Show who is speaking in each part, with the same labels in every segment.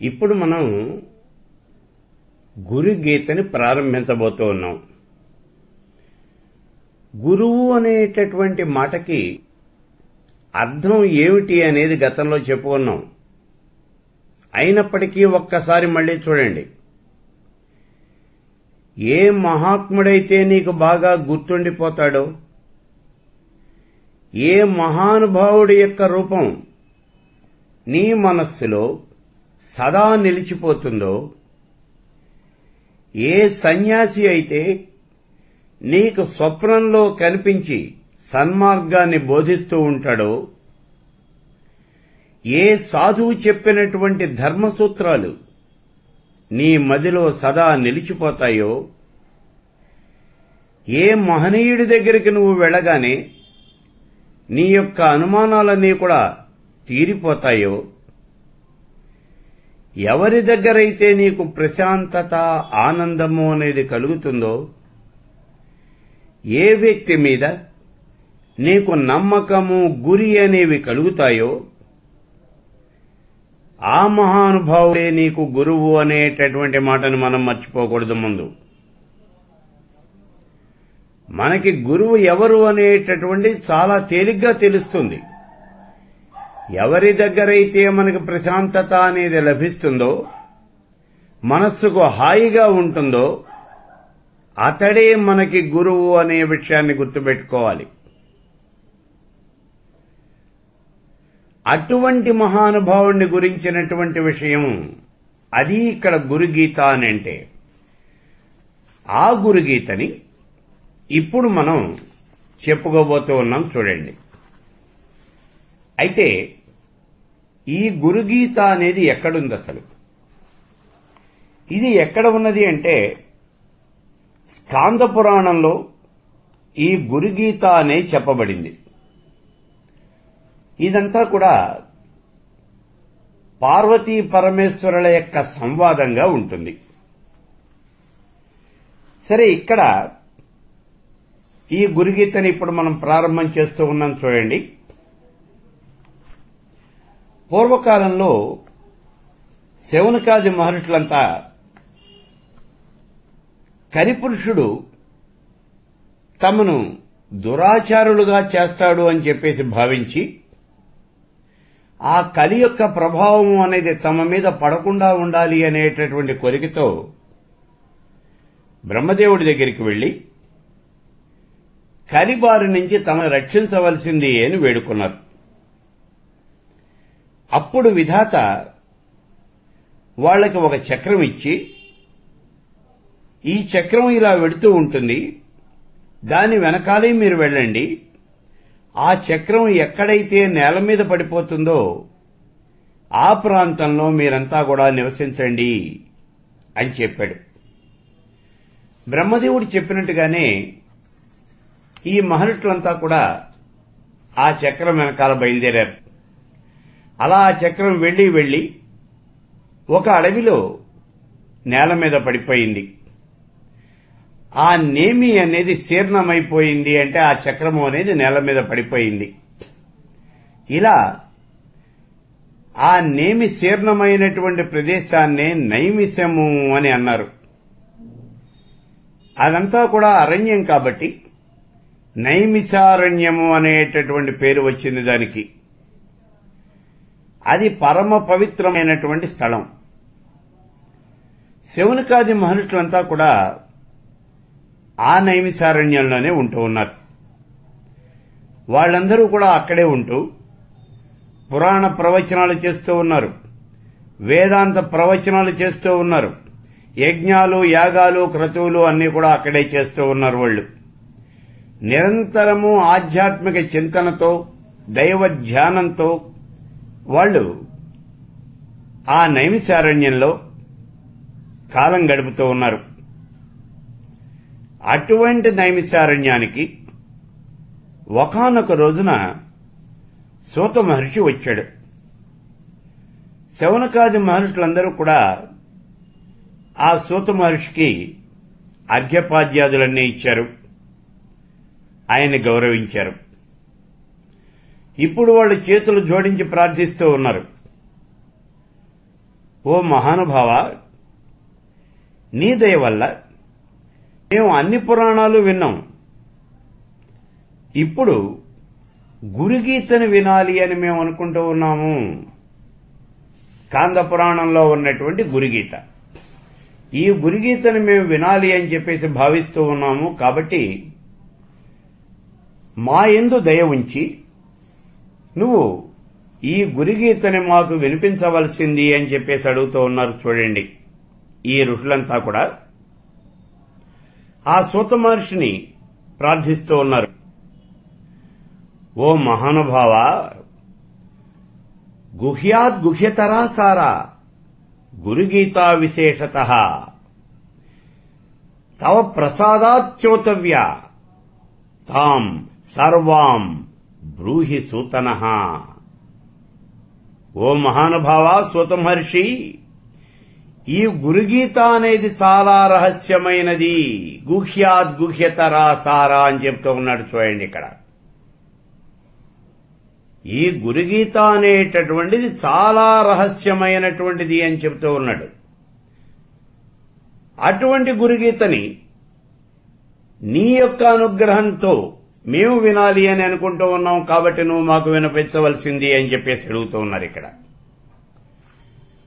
Speaker 1: ఇప్పుడు మనం గురు గీతని ప్రారంభించబోతూ ఉన్నాం. గురువు అనేటటువంటి మాటకి అర్థం ఏమిటి అనేది గతంలో చెప్పుకున్నాం. అయినప్పటికీ ఒక్కసారి మళ్లీ చూడండి. ఏ మహాత్ముడైతే నీకు బాగా గుర్తుండిపోతాడో, ఏ మహానుభావుడి యొక్క రూపం నీ మనస్సులో సదా నిలిచిపోతుందో, ఏ సన్యాసి అయితే నీకు స్వప్నంలో కనిపించి సన్మార్గాన్ని బోధిస్తూ ఉంటాడో, ఏ సాధువు చెప్పినటువంటి ధర్మసూత్రాలు నీ మదిలో సదా నిలిచిపోతాయో, ఏ మహనీయుడి దగ్గరికి నువ్వు వెళ్ళగానే నీ యొక్క అనుమానాలన్నీ కూడా తీరిపోతాయో, ఎవరి దగ్గరైతే నీకు ప్రశాంతత ఆనందము అనేది కలుగుతుందో, ఏ వ్యక్తి మీద నీకు నమ్మకము గురి అనేవి కలుగుతాయో, ఆ మహానుభావుడే నీకు గురువు అనేటటువంటి మాటను మనం మర్చిపోకూడదు. ముందు మనకి గురువు ఎవరు అనేటటువంటి చాలా తేలిగ్గా తెలుస్తుంది. ఎవరి దగ్గరైతే మనకు ప్రశాంతత అనేది లభిస్తుందో, మనస్సుకు హాయిగా ఉంటుందో, అతడే మనకి గురువు అనే విషయాన్ని గుర్తుపెట్టుకోవాలి. అటువంటి మహానుభావుణ్ణి గురించినటువంటి విషయం అది ఇక్కడ గురుగీత అని అంటే. ఆ గురుగీతని ఇప్పుడు మనం చెప్పుకోబోతూ ఉన్నాం. చూడండి. అయితే ఈ గురుగీత అనేది ఎక్కడుంది అసలు? ఇది ఎక్కడ ఉన్నది అంటే స్కాంద పురాణంలో ఈ గురుగీత అనే చెప్పబడింది. ఇదంతా కూడా పార్వతీ పరమేశ్వరుల యొక్క సంవాదంగా ఉంటుంది. సరే, ఇక్కడ ఈ గురుగీతని ఇప్పుడు మనం ప్రారంభం చేస్తూ ఉన్నాం. చూడండి. పూర్వకాలంలో శౌనకాది మహర్షులంతా కలిపురుషుడు తమను దురాచారులుగా చేస్తాడు అని చెప్పేసి భావించి, ఆ కలి యొక్క ప్రభావం అనేది తమ మీద పడకుండా ఉండాలి అనేటటువంటి కోరికతో బ్రహ్మదేవుడి దగ్గరికి వెళ్లి కలి బారి నుంచి తమను రక్షించవలసింది అని వేడుకున్నారు. అప్పుడు విధాత వాళ్లకి ఒక చక్రం ఇచ్చి, ఈ చక్రం ఇలా వెడుతూ ఉంటుంది, దాని వెనకాలే మీరు వెళ్ళండి, ఆ చక్రం ఎక్కడైతే నేల మీద పడిపోతుందో ఆ ప్రాంతంలో మీరంతా కూడా నివసించండి అని చెప్పాడు. బ్రహ్మదేవుడు చెప్పినట్టుగానే ఈ మహర్షులంతా కూడా ఆ చక్రం వెనకాల బయలుదేరారు. అలా ఆ చక్రం వెళ్లి ఒక అడవిలో నేల మీద పడిపోయింది. ఆ నేమి అనేది శీర్ణమైపోయింది. అంటే ఆ చక్రము అనేది నేల మీద పడిపోయింది. ఇలా ఆ నేమి శీర్ణమైనటువంటి ప్రదేశాన్నే నైమిషము అని అన్నారు. అదంతా కూడా అరణ్యం కాబట్టి నైమిషారణ్యము అనేటటువంటి పేరు వచ్చింది దానికి. అది పరమ పవిత్రమైనటువంటి స్థలం. శౌనకాది మహర్షులంతా కూడా ఆ నైమిషారణ్యంలోనే ఉంటూ ఉన్నారు. వాళ్ళందరూ కూడా అక్కడే ఉంటూ పురాణ ప్రవచనాలు చేస్తూ ఉన్నారు, వేదాంత ప్రవచనాలు చేస్తూ ఉన్నారు, యజ్ఞాలు యాగాలు క్రతువులు అన్నీ కూడా అక్కడే చేస్తూ ఉన్నారు. వాళ్ళు నిరంతరము ఆధ్యాత్మిక చింతనతో దైవ ధ్యానంతో వాళ్ళు ఆ నైమిషారణ్యంలో కాలం గడుపుతూ ఉన్నారు. అటువంటి నైమిషారణ్యానికి ఒకానొక రోజున సూత మహర్షి వచ్చాడు. శౌనకాది మహర్షులందరూ కూడా ఆ సూత మహర్షికి అర్ఘ్యపాద్యాదులన్నీ ఇచ్చారు, ఆయన్ని గౌరవించారు. ఇప్పుడు వాళ్ళు చేతులు జోడించి ప్రార్థిస్తూ ఉన్నారు. ఓ మహానుభావ, నీ దయ వల్ల మేము అన్ని పురాణాలు విన్నాం. ఇప్పుడు గురుగీతను వినాలి అని మేము అనుకుంటూ ఉన్నాము. స్కాంద పురాణంలో ఉన్నటువంటి గురుగీత, ఈ గురుగీతను మేము వినాలి అని చెప్పేసి భావిస్తూ ఉన్నాము. కాబట్టి మా యందు దయ ఉంచి నువ్వు ఈ గురుగీతని మాకు వినిపించవలసింది అని చెప్పేసి అడుగుతూ ఉన్నారు. చూడండి, ఈ ఋషులంతా కూడా ఆ సూత మహర్షిని ప్రార్థిస్తూ ఉన్నారు. ఓ మహానుభావ, గుహ్యాద్గుహ్యతరా సారా గురుగీతా విశేషతః తవ ప్రసాదాచ్యోతవ్య తాం సర్వాం బ్రూహి సూతనః. ఓ మహానుభావ సూత మహర్షి, ఈ గురుగీత అనేది చాలా రహస్యమైనది. గుహ్యాద్గుహ్యతరా సారా అని చెప్తూ ఉన్నాడు. చూడండి, ఇక్కడ ఈ గురుగీత అనేటటువంటిది చాలా రహస్యమైనటువంటిది అని చెప్తూ ఉన్నాడు. అటువంటి గురుగీతని నీ యొక్క అనుగ్రహంతో మేము వినాలి అని అనుకుంటూ ఉన్నాం. కాబట్టి నువ్వు మాకు వినిపించవలసింది అని చెప్పేసి అడుగుతూ ఉన్నారు. ఇక్కడ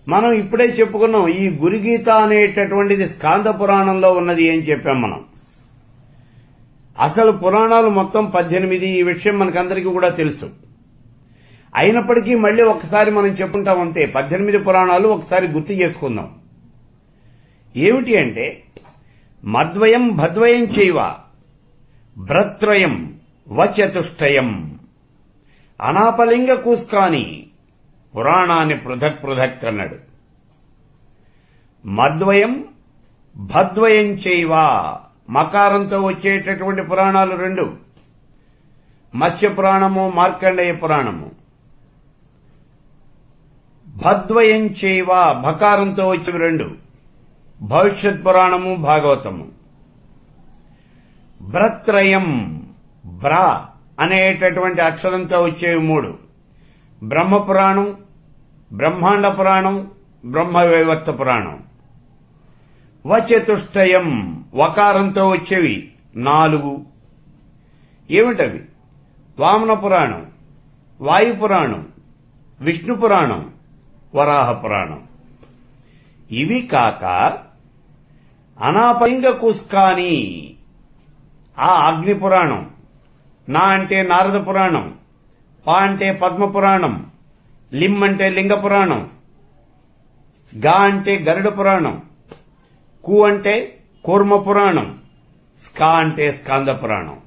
Speaker 1: మనం ఇప్పుడే చెప్పుకున్నాం, ఈ గురుగీత అనేటటువంటిది స్కాంద పురాణంలో ఉన్నది అని చెప్పాం మనం. అసలు పురాణాలు మొత్తం 18. ఈ విషయం మనకందరికీ కూడా తెలుసు. అయినప్పటికీ మళ్లీ ఒకసారి మనం చెప్పుకుంటాం అంతే. 18 పురాణాలు ఒకసారి గుర్తు చేసుకుందాం. ఏమిటి అంటే, మద్వయం భద్వయం చైవ భ్రత్రయం వచతుష్టయం అనాపలింగ కూస్కాని పురాణాన్ని పృథక్ పృథక్ అన్నాడు. మద్వయం భద్వయం చైవ, మకారంతో వచ్చేటటువంటి పురాణాలు 2, మత్స్య పురాణము, మార్కండేయ పురాణము. భద్వయం చైవ, భకారంతో వచ్చేవి 2, భవిష్యత్ పురాణము, భాగవతము. భ్రత్రయం, బ్ర అనేటటువంటి అక్షరంతో వచ్చేవి 3, బ్రహ్మపురాణం, బ్రహ్మాండ పురాణం, బ్రహ్మవైవర్త పురాణం. వచతుష్టయం, వకారంతో వచ్చేవి 4. ఏమిటవి? వామన పురాణం, వాయు పురాణం, విష్ణు పురాణం, వరాహ పురాణం. ఇవి కాక అనాపలింగ కూస్కాని, ఆ అగ్ని పురాణం, నా అంటే నారద పురాణం, పా అంటే పద్మ పురాణం, లిం అంటే లింగ పురాణం, గా అంటే గరుడ పురాణం, కు అంటే కూర్మ పురాణం, స్కా అంటే స్కాంద పురాణం.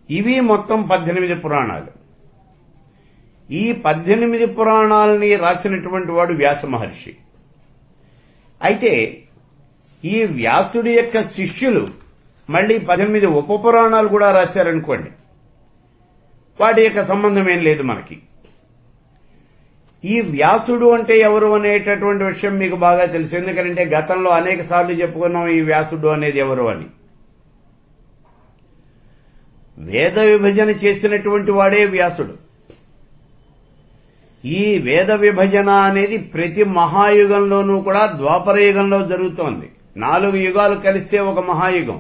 Speaker 1: ఇవి మొత్తం 18 పురాణాలు. ఈ 18 పురాణాలని రాసినటువంటి వాడు వ్యాస మహర్షి. అయితే ఈ వ్యాసుడి యొక్క శిష్యులు మళ్లీ 18 ఉప పురాణాలు కూడా రాశారనుకోండి, వాటి యొక్క సంబంధం ఏం లేదు మనకి. ఈ వ్యాసుడు అంటే ఎవరు అనేటటువంటి విషయం మీకు బాగా తెలుసు. ఎందుకంటే గతంలో అనేక సార్లు చెప్పుకున్నాం ఈ వ్యాసుడు అనేది ఎవరు అని. వేద విభజన చేసినటువంటి వాడే వ్యాసుడు. ఈ వేద విభజన అనేది ప్రతి మహాయుగంలోనూ కూడా ద్వాపర యుగంలో జరుగుతోంది. 4 యుగాలు కలిస్తే ఒక మహాయుగం.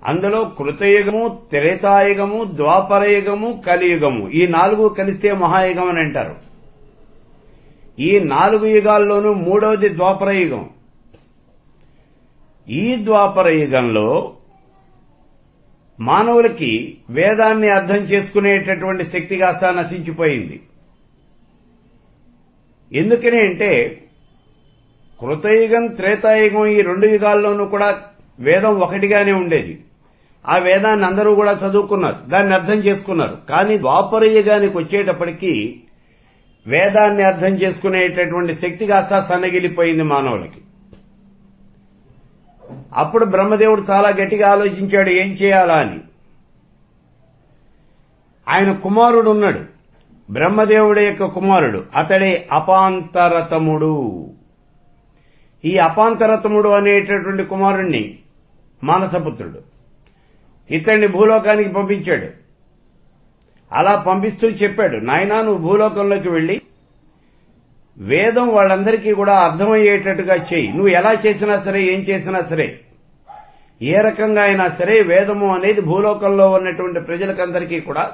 Speaker 1: అందులో కృతయుగము, త్రేతాయుగము, ద్వాపరయుగము, కలియుగము, ఈ 4 కలిస్తే మహాయుగం అని అంటారు. ఈ 4 యుగాల్లోనూ 3వది ద్వాపరయుగం. ఈ ద్వాపరయుగంలో మానవులకి వేదాన్ని అర్థం చేసుకునేటటువంటి శక్తి కాస్త నశించిపోయింది. ఎందుకని అంటే కృతయుగం, త్రేతాయుగం, ఈ 2 యుగాల్లోనూ కూడా వేదం ఒకటిగానే ఉండేది. ఆ వేదాన్ని అందరూ కూడా చదువుకున్నారు, దాన్ని అర్థం చేసుకున్నారు. కానీ ద్వాపర యుగానికి వచ్చేటప్పటికీ వేదాన్ని అర్థం చేసుకునేటటువంటి శక్తి కాస్త సన్నగిలిపోయింది మానవులకి. అప్పుడు బ్రహ్మదేవుడు చాలా గట్టిగా ఆలోచించాడు ఏం చేయాలా అని. ఆయన కుమారుడు ఉన్నాడు, బ్రహ్మదేవుడి యొక్క కుమారుడు, అతడే అపాంతరతముడు. ఈ అపాంతరతముడు అనేటటువంటి కుమారుణ్ణి మానసపుత్రుడు ఇతన్ని భూలోకానికి పంపించాడు. అలా పంపిస్తూ చెప్పాడు, నాయనా నువ్వు భూలోకంలోకి వెళ్లి వేదం వాళ్ళందరికీ కూడా అర్థమయ్యేటట్టుగా చేయి. నువ్వు ఎలా చేసినా సరే, ఏం చేసినా సరే, ఏ రకంగా అయినా సరే వేదము అనేది భూలోకంలో ఉన్నటువంటి ప్రజలకందరికీ కూడా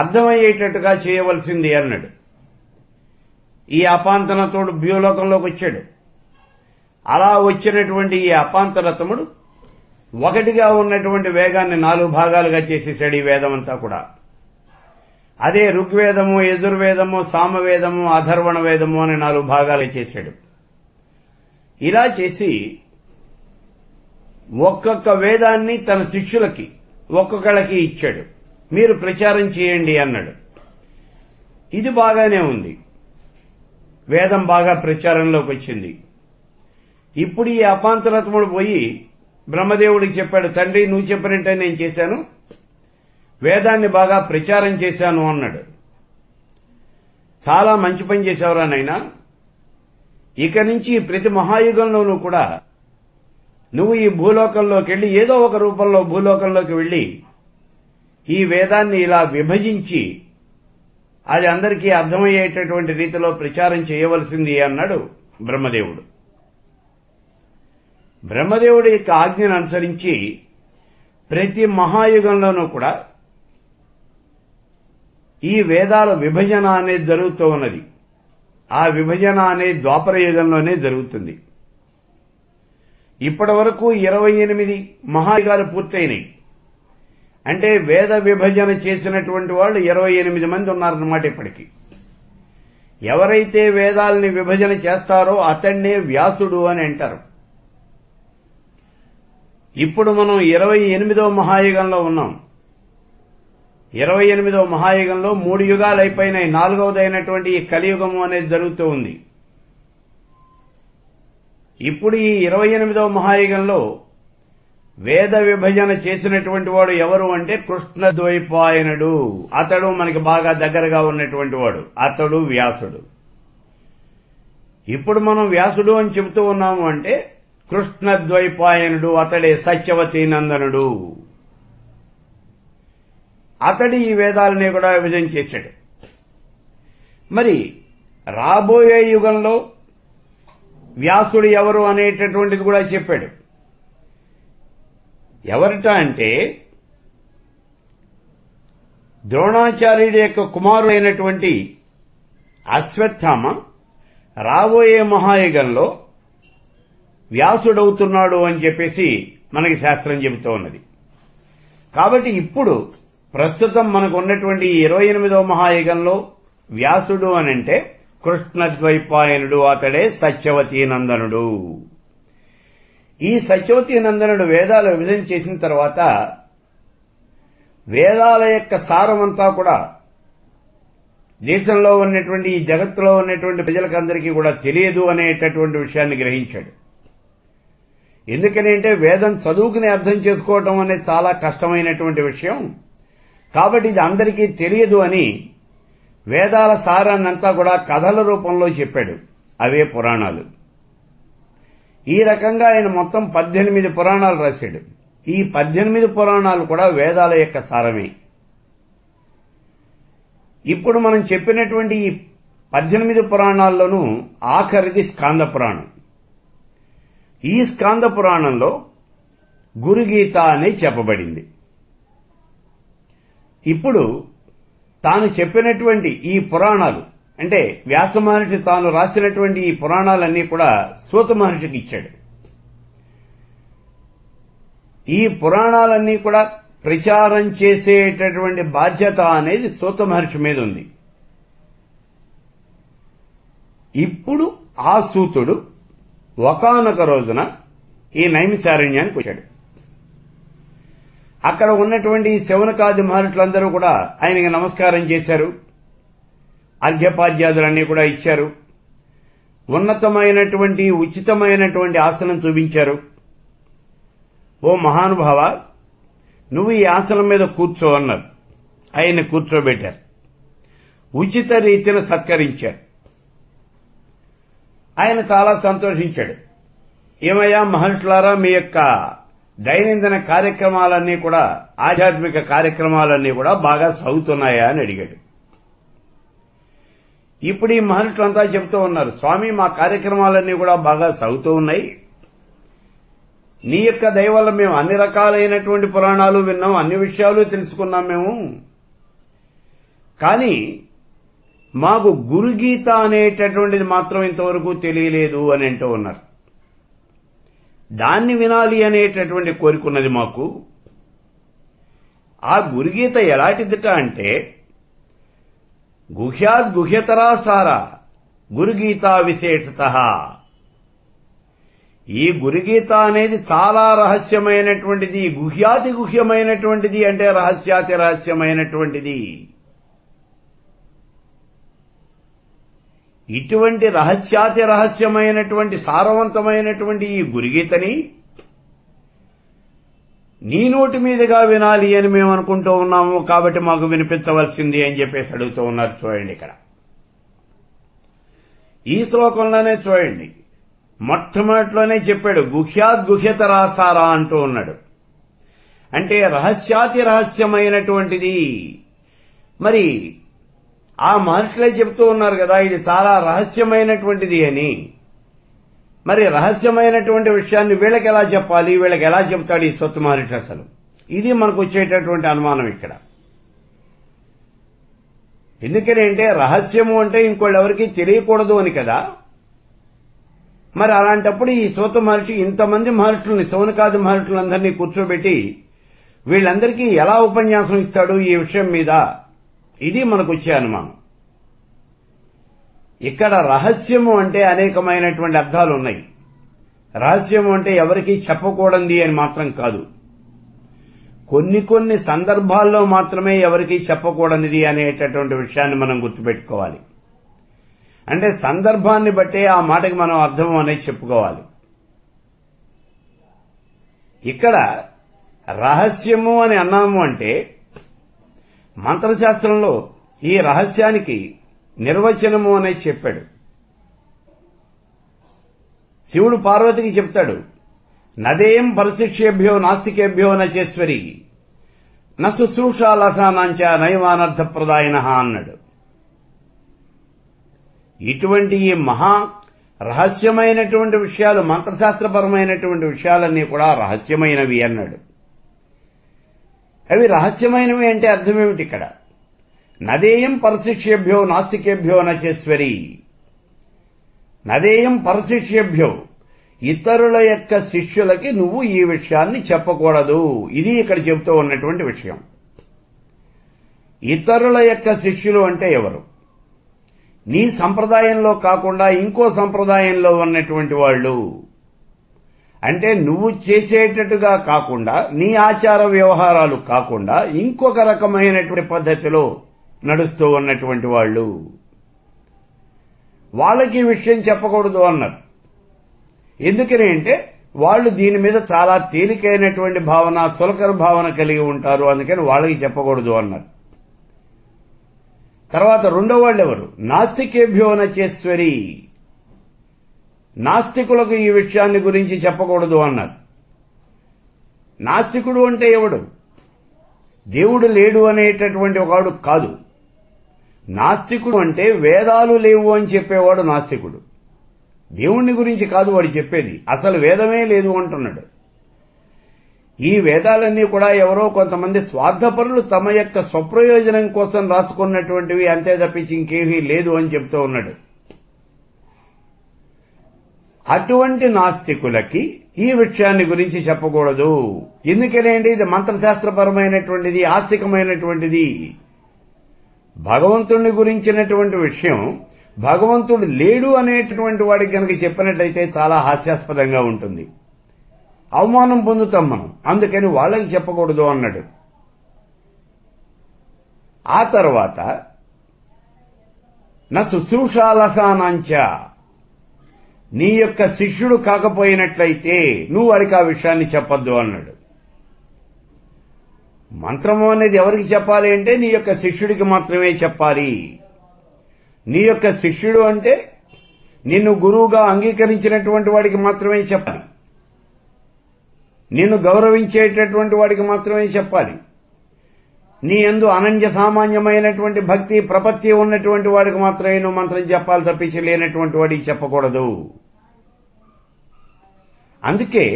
Speaker 1: అర్థమయ్యేటట్టుగా చేయవలసింది అన్నాడు. ఈ అపాంతరతముడు భూలోకంలోకి వచ్చాడు. అలా వచ్చినటువంటి ఈ అపాంతరతముడు ఒకటిగా ఉన్నటువంటి వేగాన్ని 4 భాగాలుగా చేసేసాడు ఈ వేదమంతా కూడా. అదే ఋగ్వేదము, యజుర్వేదము, సామవేదము, అథర్వణ వేదము అని 4 భాగాలు చేశాడు. ఇలా చేసి ఒక్కొక్క వేదాన్ని తన శిష్యులకి ఒక్కొక్కళ్ళకి ఇచ్చాడు. మీరు ప్రచారం చేయండి అన్నాడు. ఇది బాగానే ఉంది. వేదం బాగా ప్రచారంలోకి వచ్చింది. ఇప్పుడు ఈ అపాంతరతముడు పోయి బ్రహ్మదేవుడికి చెప్పాడు, తండ్రి నువ్వు చెప్పినట్టే నేను చేశాను, వేదాన్ని బాగా ప్రచారం చేశాను అన్నాడు. చాలా మంచి పని చేశావురా నాయనా. ఇక నుంచి ప్రతి మహాయుగంలోనూ కూడా నువ్వు ఈ భూలోకంలోకి వెళ్లి ఏదో ఒక రూపంలో భూలోకంలోకి వెళ్లి ఈ వేదాన్ని ఇలా విభజించి అది అందరికీ అర్థమయ్యేటటువంటి రీతిలో ప్రచారం చేయవలసింది అన్నాడు బ్రహ్మదేవుడు. బ్రహ్మదేవుడి యొక్క ఆజ్ఞను అనుసరించి ప్రతి మహాయుగంలోనూ కూడా ఈ వేదాల విభజన అనేది జరుగుతూ ఉన్నది. ఆ విభజన అనేది ద్వాపర యుగంలోనే జరుగుతుంది. ఇప్పటి వరకు 28 మహాయుగాలు పూర్తయినాయి. అంటే వేద విభజన చేసినటువంటి వాళ్ళు 28 మంది ఉన్నారన్నమాట ఇప్పటికి. ఎవరైతే వేదాలని విభజన చేస్తారో అతన్నే వ్యాసుడు అని అంటారు. ఇప్పుడు మనం 28వ మహాయుగంలో ఉన్నాం. 28వ మహాయుగంలో 3 యుగాలు అయిపోయినాయి. 4వదైనటువంటి ఈ కలియుగము అనేది జరుగుతూ ఉంది. ఇప్పుడు ఈ 28వ మహాయుగంలో వేద విభజన చేసినటువంటి వాడు ఎవరు అంటే కృష్ణద్వైపాయనుడు. అతడు మనకి బాగా దగ్గరగా ఉన్నటువంటి వాడు. అతడు వ్యాసుడు. ఇప్పుడు మనం వ్యాసుడు అని చెబుతూ ఉన్నాము అంటే కృష్ణద్వైపాయనుడు అతడే సత్యవతీ నందనుడు. అతడి ఈ వేదాలని కూడా విభజన చేశాడు. మరి రాబోయే యుగంలో వ్యాసుడు ఎవరు అనేటటువంటిది కూడా చెప్పాడు. ఎవరిట అంటే ద్రోణాచార్యుడి యొక్క కుమారుడైనటువంటి అశ్వత్థామ రాబోయే మహాయుగంలో వ్యాసుడవుతున్నాడు అని చెప్పేసి మనకి శాస్త్రం చెబుతూ ఉన్నది. కాబట్టి ఇప్పుడు ప్రస్తుతం మనకు ఉన్నటువంటి 28వ మహాయుగంలో వ్యాసుడు అనంటే కృష్ణద్వైపాయనుడు. అతడే సత్యవతీ నందనుడు. ఈ సత్యవతీ నందనుడు వేదాలు విభజన చేసిన తర్వాత వేదాల యొక్క సారమంతా కూడా దేశంలో ఉన్నటువంటి ఈ జగత్తులో ఉన్నటువంటి ప్రజలకందరికీ కూడా తెలియదు అనేటటువంటి విషయాన్ని గ్రహించాడు. ఎందుకనంటే వేదం చదువుకుని అర్థం చేసుకోవటం అనేది చాలా కష్టమైనటువంటి విషయం. కాబట్టి ఇది అందరికీ తెలియదు అని వేదాల సారాన్నంతా కూడా కథల రూపంలో చెప్పాడు. అవే పురాణాలు. ఈ రకంగా ఆయన మొత్తం 18 పురాణాలు రాశాడు. ఈ 18 పురాణాలు కూడా వేదాల యొక్క సారమే. ఇప్పుడు మనం చెప్పినటువంటి ఈ 18 పురాణాల్లోనూ ఆఖరిది స్కాంద పురాణం. ఈ స్కాంద పురాణంలో గురుగీత అని చెప్పబడింది. ఇప్పుడు తాను చెప్పినటువంటి ఈ పురాణాలు అంటే వ్యాస మహర్షి తాను రాసినటువంటి ఈ పురాణాలన్నీ కూడా సూత మహర్షికి ఇచ్చాడు. ఈ పురాణాలన్నీ కూడా ప్రచారం చేసేటటువంటి బాధ్యత అనేది సూత మహర్షి మీద ఉంది. ఇప్పుడు ఆ సూతుడు ఒకానొక రోజున ఈ నైమిసారణ్యానికి వచ్చాడు. అక్కడ ఉన్నటువంటి శౌనకాది మహర్షులందరూ కూడా ఆయనకి నమస్కారం చేశారు. అర్ఘ్యపాద్యాదులన్నీ కూడా ఇచ్చారు. ఉన్నతమైనటువంటి ఉచితమైనటువంటి ఆసనం చూపించారు. ఓ మహానుభావ, నువ్వు ఈ ఆసనం మీద కూర్చో అన్నారు. ఆయన్ని కూర్చోబెట్టారు. ఉచిత రీతిన సత్కరించారు. ఆయన చాలా సంతోషించాడు. ఏమయ్యా మహర్షులారా, మీ యొక్క దైనందిన కార్యక్రమాలన్నీ కూడా ఆధ్యాత్మిక కార్యక్రమాలన్నీ కూడా బాగా సాగుతున్నాయా అని అడిగాడు. ఇప్పుడు ఈ మహర్షులంతా చెబుతూ ఉన్నారు, స్వామి మా కార్యక్రమాలన్నీ కూడా బాగా సాగుతూ ఉన్నాయి, నీ యొక్క దయ వల్ల మేము అన్ని రకాలైనటువంటి పురాణాలు విన్నాం, అన్ని విషయాలు తెలుసుకున్నాం మేము, కానీ మాకు గురుగీత అనేటటువంటిది మాత్రం ఇంతవరకు తెలియలేదు అని అంటూ ఉన్నారు. దాన్ని వినాలి అనేటటువంటి కోరికున్నది మాకు. ఆ గురుగీత ఎలాంటిదిట అంటే గుహ్యాద్ గుహ్యతరాసార గురుగీత విశేషతః. ఈ గురుగీత అనేది చాలా రహస్యమైనటువంటిది, గుహ్యాతి గుహ్యమైనటువంటిది అంటే రహస్యాతి రహస్యమైనటువంటిది. ఇటువంటి రహస్యాతి రహస్యమైనటువంటి సారవంతమైనటువంటి ఈ గురుగీతని నీ నోటి మీదుగా వినాలి అని మేము అనుకుంటూ ఉన్నాము, కాబట్టి మాకు వినిపించవలసింది అని చెప్పేసి అడుగుతూ ఉన్నారు. చూడండి, ఇక్కడ ఈ శ్లోకంలోనే చూడండి, మొట్టమొదటిలోనే చెప్పాడు గుహ్యాద్ గుహ్యతరాసారా అంటూ ఉన్నాడు. అంటే రహస్యాతి రహస్యమైనటువంటిది. మరి ఆ మహర్షులే చెబుతూ ఉన్నారు కదా, ఇది చాలా రహస్యమైనటువంటిది అని. మరి రహస్యమైనటువంటి విషయాన్ని వీళ్ళకి ఎలా చెప్పాలి, వీళ్ళకి ఎలా చెప్తాడు ఈ సూత మహర్షి అసలు? ఇది మనకు వచ్చేటటువంటి అనుమానం ఇక్కడ. ఎందుకని అంటే రహస్యము అంటే ఇంకోళ్ళెవరికి తెలియకూడదు అని కదా. మరి అలాంటప్పుడు ఈ సూత మహర్షి ఇంతమంది మహర్షుల్ని, శౌనకాది మహర్షులందరినీ కూర్చోబెట్టి వీళ్ళందరికీ ఎలా ఉపన్యాసం ఇస్తాడు ఈ విషయం మీద? ఇది మనకు వచ్చే అనుమానం. ఇక్కడ రహస్యము అంటే అనేకమైనటువంటి అర్థాలు ఉన్నాయి. రహస్యము అంటే ఎవరికీ చెప్పకూడదు అని మాత్రం కాదు, కొన్ని కొన్ని సందర్భాల్లో మాత్రమే ఎవరికీ చెప్పకూడనిది అనేటటువంటి విషయాన్ని మనం గుర్తుపెట్టుకోవాలి. అంటే సందర్భాన్ని బట్టే ఆ మాటకి మనం అర్థం అనేది చెప్పుకోవాలి. ఇక్కడ రహస్యము అని అన్నాము అంటే మంత్రశాస్త్రంలో ఈ రహస్యానికి నిర్వచనము అనేది చెప్పాడు. శివుడు పార్వతికి చెప్తాడు, నదేయం పరిశిష్యేభ్యో నాస్తికేభ్యో నచేశ్వరి న శుశ్రూషాలసానాంచ నైవానర్థప్రదాయన అన్నాడు. ఇటువంటి ఈ మహా రహస్యమైనటువంటి విషయాలు, మంత్రశాస్త్రపరమైనటువంటి విషయాలన్నీ కూడా రహస్యమైనవి అన్నాడు. అవి రహస్యమైనవి అంటే అర్థమేమిటి ఇక్కడ? నదేయం పరశిష్యేభ్యో నాస్తికేభ్యో నచేశ్వరి. నదేయం పరశిష్యేభ్యో, ఇతరుల యొక్క శిష్యులకి నువ్వు ఈ విషయాన్ని చెప్పకూడదు. ఇది ఇక్కడ చెబుతూ ఉన్నటువంటి విషయం. ఇతరుల యొక్క శిష్యులు అంటే ఎవరు? నీ సంప్రదాయంలో కాకుండా ఇంకో సంప్రదాయంలో ఉన్నటువంటి వాళ్ళు. అంటే నువ్వు చేసేటట్టుగా కాకుండా, నీ ఆచార వ్యవహారాలు కాకుండా ఇంకొక రకమైనటువంటి పద్ధతిలో నడుస్తూ ఉన్నటువంటి వాళ్ళు, వాళ్ళకి ఈ విషయం చెప్పకూడదు అన్నారు. ఎందుకని అంటే వాళ్ళు దీని మీద చాలా తేలికైనటువంటి భావన, చులకర భావన కలిగి ఉంటారు, అందుకని వాళ్ళకి చెప్పకూడదు అన్నారు. తర్వాత రెండో వాళ్ళు ఎవరు? నాస్తికేభ్యో నచేశ్వరి. నాస్తికులకు ఈ విషయాన్ని గురించి చెప్పకూడదు అన్నారు. నాస్తికుడు అంటే ఎవడు? దేవుడు లేడు అనేటటువంటి వాడు కాదు. నాస్తికుడు అంటే వేదాలు లేవు అని చెప్పేవాడు నాస్తికుడు. దేవుణ్ణి గురించి కాదు వాడు చెప్పేది, అసలు వేదమే లేదు అంటున్నాడు. ఈ వేదాలన్నీ కూడా ఎవరో కొంతమంది స్వార్థపరులు తమ యొక్క స్వప్రయోజనం కోసం రాసుకున్నటువంటివి, అంతే తప్పించి ఇంకేమీ లేదు అని చెప్తూ ఉన్నాడు. అటువంటి నాస్తికులకి ఈ విషయాన్ని గురించి చెప్పకూడదు. ఎందుకనేంటి? ఇది మంత్రశాస్త్రపరమైనటువంటిది, ఆస్తికమైనటువంటిది. భగవంతుడిని గురించినటువంటి విషయం భగవంతుడు లేడు అనేటటువంటి వాడికి కనుక చెప్పినట్లయితే చాలా హాస్యాస్పదంగా ఉంటుంది, అవమానం పొందుతాం మనం. అందుకని వాళ్ళకి చెప్పకూడదు అన్నాడు. ఆ తర్వాత నా శుశ్రూషాలసానాంచ, నీ యొక్క శిష్యుడు కాకపోయినట్లయితే నువ్వు వాడికి ఆ విషయాన్ని చెప్పొద్దు అన్నాడు. మంత్రము అనేది ఎవరికి చెప్పాలి అంటే నీ యొక్క శిష్యుడికి మాత్రమే చెప్పాలి. నీ యొక్క శిష్యుడు అంటే నిన్ను గురువుగా అంగీకరించినటువంటి వాడికి మాత్రమే చెప్పాలి, నిన్ను గౌరవించేటటువంటి వాడికి మాత్రమే చెప్పాలి. నీ యందు అనన్య సామాన్యమైనటువంటి భక్తి ప్రపత్తి ఉన్నటువంటి వాడికి మాత్రమే నువ్వు మంత్రం చెప్పాలి తప్పించి లేనటువంటి వాడికి చెప్పకూడదు. అందుకే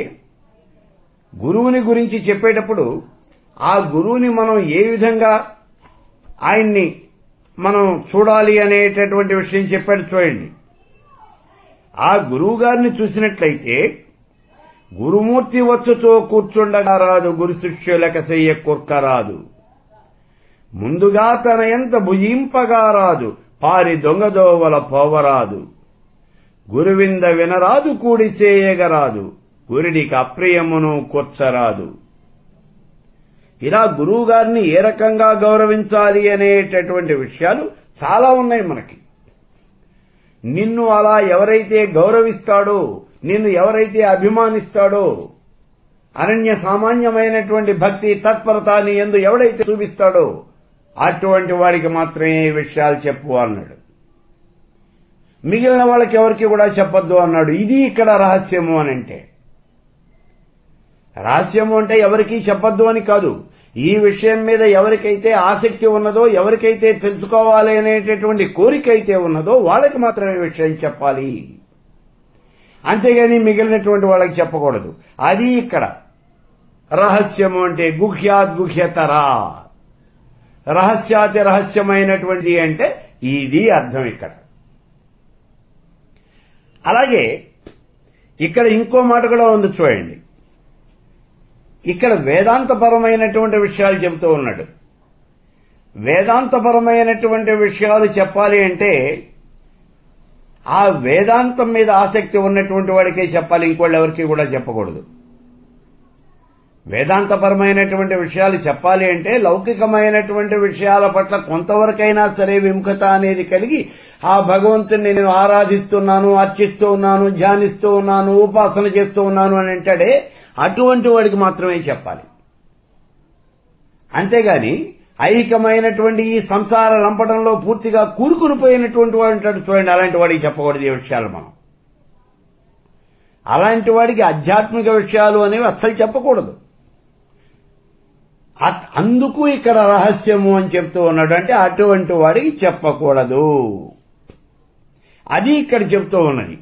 Speaker 1: గురువుని గురించి చెప్పేటప్పుడు ఆ గురువుని మనం ఏ విధంగా ఆయన్ని మనం చూడాలి అనేటటువంటి విషయం చెప్పాడు చూడండి. ఆ గురువు గారిని చూసినట్లయితే గురుమూర్తి వచ్చుతో కూర్చుండగా రాదు, గురు శిష్యులక చెయ్య కుర్కరాదు, ముందుగా తన ఎంత భుజింపగా రాదు, పారి దొంగదోవల పోవరాదు, గురువింద వినరాదు కూడి చేయగరాదు, గురుడికి అప్రియమును కూర్చరాదు. ఇలా గురువు గారిని ఏ రకంగా గౌరవించాలి అనేటటువంటి విషయాలు చాలా ఉన్నాయి మనకి. నిన్ను అలా ఎవరైతే గౌరవిస్తాడో, నిన్ను ఎవరైతే అభిమానిస్తాడో, అనన్య సామాన్యమైనటువంటి భక్తి తత్పరత నీ యందు ఎవడైతే చూపిస్తాడో అటువంటి వాడికి మాత్రమే ఈ విషయాలు చెప్పు అన్నాడు. మిగిలిన వాళ్ళకి ఎవరికి కూడా చెప్పొద్దు అన్నాడు. ఇది ఇక్కడ రహస్యము అని అంటే, రహస్యము అంటే ఎవరికీ చెప్పొద్దు అని కాదు. ఈ విషయం మీద ఎవరికైతే ఆసక్తి ఉన్నదో, ఎవరికైతే తెలుసుకోవాలి అనేటటువంటి కోరిక అయితే ఉన్నదో వాళ్ళకి మాత్రమే విషయం చెప్పాలి, అంతేగాని మిగిలినటువంటి వాళ్ళకి చెప్పకూడదు. అది ఇక్కడ రహస్యము అంటే గుహ్యాద్గుహ్యతరా, రహస్యాతి రహస్యమైనటువంటి అంటే ఇది అర్థం ఇక్కడ. అలాగే ఇక్కడ ఇంకో మాట కూడా ఉంది చూడండి. ఇక్కడ వేదాంతపరమైనటువంటి విషయాలు చెబుతూ ఉన్నాడు. వేదాంతపరమైనటువంటి విషయాలు చెప్పాలి అంటే ఆ వేదాంతం మీద ఆసక్తి ఉన్నటువంటి వాడికే చెప్పాలి, ఇంకోళ్ళు ఎవరికి కూడా చెప్పకూడదు. వేదాంతపరమైనటువంటి విషయాలు చెప్పాలి అంటే లౌకికమైనటువంటి విషయాల పట్ల కొంతవరకైనా సరే విముఖత అనేది కలిగి ఆ భగవంతుని నేను ఆరాధిస్తున్నాను, అర్చిస్తూ ఉన్నాను, ధ్యానిస్తూ ఉన్నాను, ఉపాసన చేస్తూ ఉన్నాను అని అంటాడే అటువంటి వాడికి మాత్రమే చెప్పాలి. అంతేగాని ఐహికమైనటువంటి ఈ సంసార లంపటంలో పూర్తిగా కూరుకునిపోయినటువంటి వాడు అంటాడు చూడండి, అలాంటి వాడికి చెప్పకూడదు ఈ విషయాలు. మనం అలాంటి వాడికి ఆధ్యాత్మిక విషయాలు అనేవి అస్సలు చెప్పకూడదు. అందుకు ఇక్కడ రహస్యము అని చెప్తూ ఉన్నాడు. అంటే అటువంటి వాడికి చెప్పకూడదు, అది ఇక్కడ చెప్తూ ఉన్నది.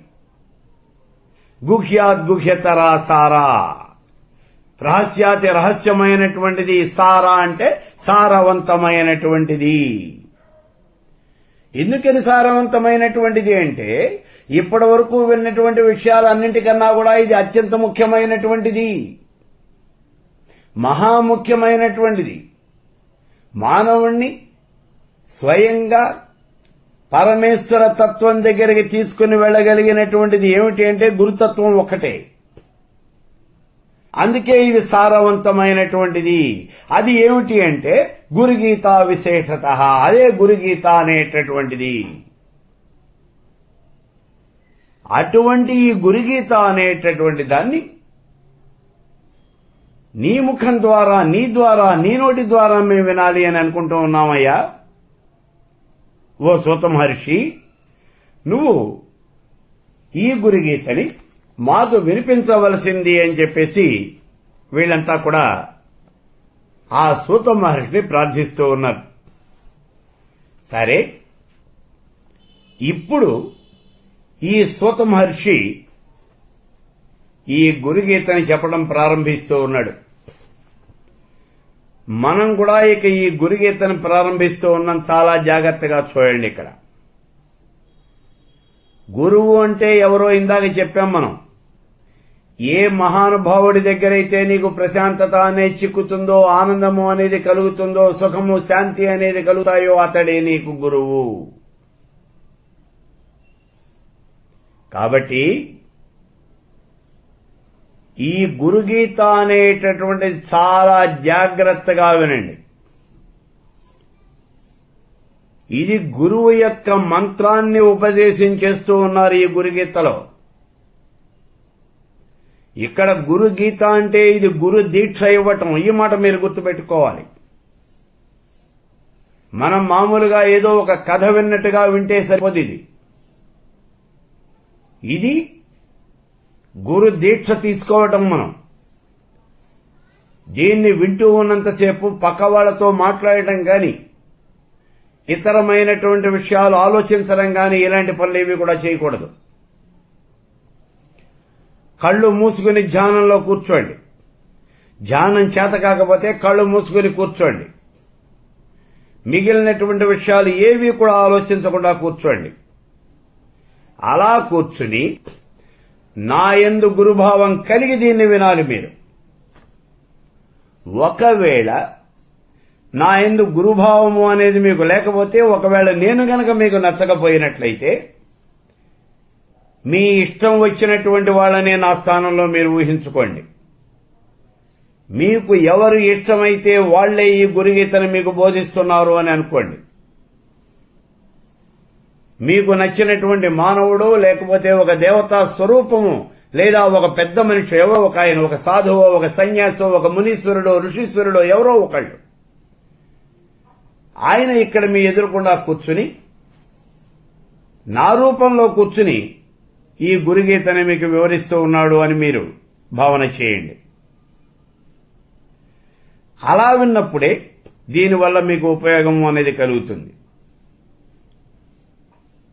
Speaker 1: గుహ్యాద్గుహ్యతరా సారా, రహస్యాతి రహస్యమైనటువంటిది. సారా అంటే సారవంతమైనటువంటిది. ఎందుకని సారవంతమైనటువంటిది అంటే ఇప్పటి వరకు విన్నటువంటి విషయాలన్నింటికన్నా కూడా ఇది అత్యంత ముఖ్యమైనటువంటిది, మహాముఖ్యమైనటువంటిది. మానవుణ్ణి స్వయంగా పరమేశ్వర తత్వం దగ్గరికి తీసుకుని వెళ్ళగలిగినటువంటిది ఏమిటి అంటే గురుతత్వం ఒక్కటే. అందుకే ఇది సారవంతమైనటువంటిది. అది ఏమిటి అంటే గురుగీత విశేషత, అదే గురుగీత అనేటటువంటిది. అటువంటి ఈ గురుగీత అనేటటువంటి దాన్ని నీ ముఖం ద్వారా, నీ ద్వారా, నీ నోటి ద్వారా మేము వినాలి అని అనుకుంటూ ఉన్నామయ్యా. ఓ సూత మహర్షి, నువ్వు ఈ గురుగీతని మాకు వినిపించవలసింది అని చెప్పేసి వీళ్ళంతా కూడా ఆ సూత మహర్షిని ప్రార్థిస్తూ ఉన్నారు. సరే, ఇప్పుడు ఈ సూత మహర్షి ఈ గురుగీతని చెప్పడం ప్రారంభిస్తూ ఉన్నాడు. మనం కూడా ఇక ఈ గురుగీతను ప్రారంభిస్తూ ఉన్నాం. చాలా జాగ్రత్తగా చూడండి. ఇక్కడ గురువు అంటే ఎవరో ఇందాక చెప్పాం మనం. ఏ మహానుభావుడి దగ్గరైతే నీకు ప్రశాంతత అనేది చిక్కుతుందో, ఆనందము అనేది కలుగుతుందో, సుఖము శాంతి అనేది కలుగుతాయో అతడే నీకు గురువు. కాబట్టి ఈ గురుగీత అనేటటువంటిది చాలా జాగ్రత్తగా వినండి. ఇది గురువు యొక్క మంత్రాన్ని ఉపదేశం చేస్తూ ఉన్నారు ఈ గురుగీతలో. ఇక్కడ గురుగీత అంటే ఇది గురు దీక్ష ఇవ్వటం. ఈ మాట మీరు గుర్తుపెట్టుకోవాలి. మనం మామూలుగా ఏదో ఒక కథ విన్నట్టుగా వింటే సరిపోదు. ఇది గురు దీక్ష తీసుకోవటం. మనం దీన్ని వింటూ ఉన్నంతసేపు పక్క వాళ్లతో మాట్లాడటం గాని, ఇతరమైనటువంటి విషయాలు ఆలోచించడం గాని ఇలాంటి పనులు ఏవి కూడా చేయకూడదు. కళ్ళు మూసుకుని ధ్యానంలో కూర్చోండి. ధ్యానం చేత కాకపోతే కళ్ళు మూసుకుని కూర్చోండి. మిగిలినటువంటి విషయాలు ఏవి కూడా ఆలోచించకుండా కూర్చోండి. అలా కూర్చుని నా యందు గురుభావం కలిగి దీన్ని వినాలి మీరు. ఒకవేళ నా యందు గురుభావము అనేది మీకు లేకపోతే, ఒకవేళ నేను గనక మీకు నచ్చకపోయినట్లయితే, మీ ఇష్టం వచ్చినటువంటి వాళ్ళనే నా స్థానంలో మీరు ఊహించుకోండి. మీకు ఎవరు ఇష్టమైతే వాళ్లే ఈ గురుగీతను మీకు బోధిస్తున్నారు అని అనుకోండి. మీకు నచ్చినటువంటి మానవుడు, లేకపోతే ఒక దేవతా స్వరూపము, లేదా ఒక పెద్ద మనిషి, ఎవరో ఒక ఆయన, ఒక సాధువో, ఒక సన్యాసో, ఒక మునీశ్వరుడో, ఋషీశ్వరుడో, ఎవరో ఒకళ్ళు, ఆయన ఇక్కడ మీ ఎదురుకుండా కూర్చుని, నా రూపంలో కూర్చుని ఈ గురుగీతని మీకు వివరిస్తూ ఉన్నాడు అని మీరు భావన చేయండి. అలా విన్నప్పుడే దీనివల్ల మీకు ఉపయోగం అనేది కలుగుతుంది.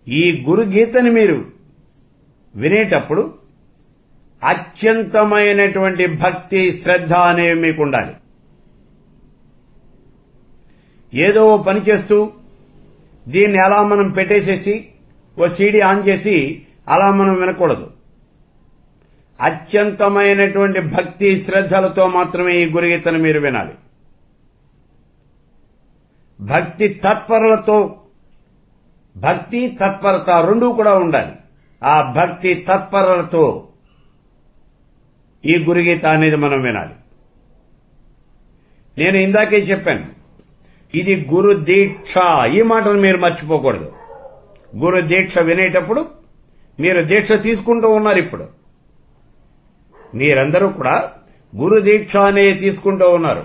Speaker 1: ఈ గురుగీతని మీరు వినేటప్పుడు అత్యంతమైనటువంటి భక్తి, శ్రద్ధ అనేవి మీకు ఉండాలి. ఏదో పని చేస్తూ దీన్ని అలా మనం పెట్టేసేసి ఓ సీడీ ఆన్ చేసి అలా మనం వినకూడదు. అత్యంతమైనటువంటి భక్తి, శ్రద్ధలతో మాత్రమే ఈ గురుగీతను మీరు వినాలి. భక్తి తత్పరలతో, భక్తి తత్పరత రెండూ కూడా ఉండాలి. ఆ భక్తి తత్పరలతో ఈ గురుగీత అనేది మనం వినాలి. నేను ఇందాకే చెప్పాను, ఇది గురు దీక్ష. ఈ మాటను మీరు మర్చిపోకూడదు. గురు దీక్ష వినేటప్పుడు మీరు దీక్ష తీసుకుంటూ ఉన్నారు. ఇప్పుడు మీరందరూ కూడా గురు దీక్ష అనేది తీసుకుంటూ ఉన్నారు.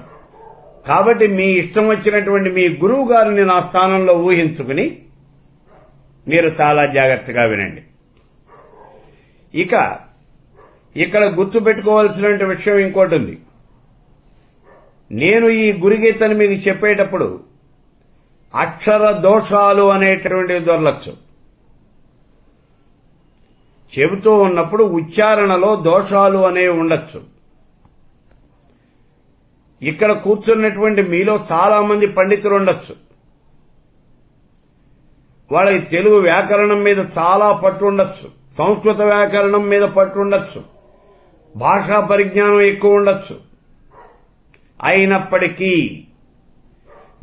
Speaker 1: కాబట్టి మీ ఇష్టం వచ్చినటువంటి మీ గురువు గారిని నా స్థానంలో ఊహించుకుని మీరు చాలా జాగ్రత్తగా వినండి. ఇక ఇక్కడ గుర్తుపెట్టుకోవాల్సిన విషయం ఇంకోటి ఉంది. నేను ఈ గురుగీతను మీకు చెప్పేటప్పుడు అక్షర దోషాలు అనేటటువంటివి దొరలచ్చు. చెబుతూ ఉన్నప్పుడు ఉచ్చారణలో దోషాలు అనేవి ఉండొచ్చు. ఇక్కడ కూర్చున్నటువంటి మీలో చాలా మంది పండితులు ఉండొచ్చు. వాళ్ళకి తెలుగు వ్యాకరణం మీద చాలా పట్టు ఉండొచ్చు, సంస్కృత వ్యాకరణం మీద పట్టు ఉండొచ్చు, భాషా పరిజ్ఞానం ఎక్కువ ఉండొచ్చు. అయినప్పటికీ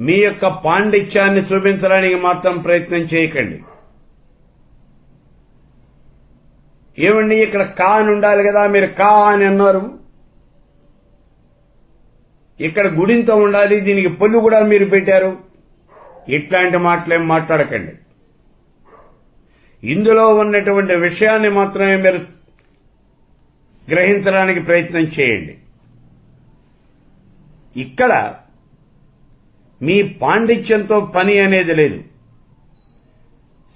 Speaker 1: మీ యొక్క పాండిత్యాన్ని చూపించడానికి మాత్రం ప్రయత్నం చేయకండి. ఏమండి ఇక్కడ కా అని ఉండాలి కదా, మీరు కా అని అన్నారు. ఇక్కడ గుడింతో ఉండాలి, దీనికి పొల్లు కూడా మీరు పెట్టారు. ఇట్లాంటి మాటలేం మాట్లాడకండి. ఇందులో ఉన్నటువంటి విషయాన్ని మాత్రమే మీరు గ్రహించడానికి ప్రయత్నం చేయండి. ఇక్కడ మీ పాండిత్యంతో పని అనేది లేదు.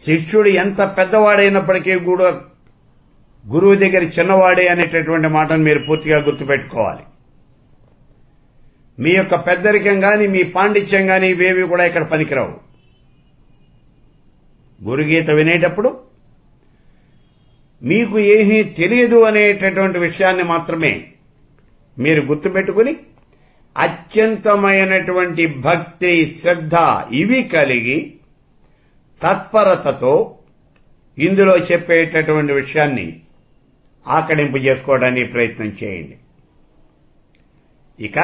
Speaker 1: శిష్యుడు ఎంత పెద్దవాడైనప్పటికీ కూడా గురువు దగ్గర చిన్నవాడే అనేటటువంటి మాటను మీరు పూర్తిగా గుర్తుపెట్టుకోవాలి. మీ యొక్క పెద్దరికం గాని, మీ పాండిత్యం గాని ఇవేవి కూడా ఇక్కడ పనికిరావు. గురుగీత వినేటప్పుడు మీకు ఏమీ తెలియదు అనేటటువంటి విషయాన్ని మాత్రమే మీరు గుర్తుపెట్టుకుని అత్యంతమైనటువంటి భక్తి, శ్రద్ధ ఇవి కలిగి తత్పరతతో ఇందులో చెప్పేటటువంటి విషయాన్ని ఆకలింపు చేసుకోవడానికి ప్రయత్నం చేయండి. ఇక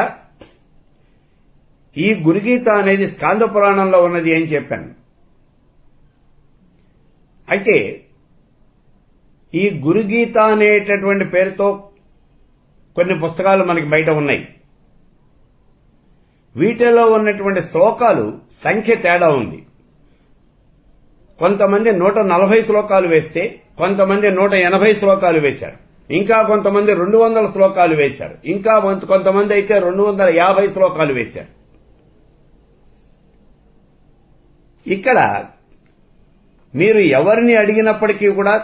Speaker 1: ఈ గురుగీత అనేది స్కాంద పురాణంలో ఉన్నది అని చెప్పాను. అయితే ఈ గురుగీత అనేటటువంటి పేరుతో కొన్ని పుస్తకాలు మనకి బయట ఉన్నాయి. వీటిలో ఉన్నటువంటి శ్లోకాలు సంఖ్య తేడా ఉంది. కొంతమంది 140 శ్లోకాలు వేస్తే, కొంతమంది 180 శ్లోకాలు వేశారు, ఇంకా కొంతమంది 200 శ్లోకాలు వేశారు, ఇంకా కొంతమంది అయితే 250 శ్లోకాలు వేశారు. ఇక్కడ మీరు ఎవరిని అడిగినప్పటికీ కూడా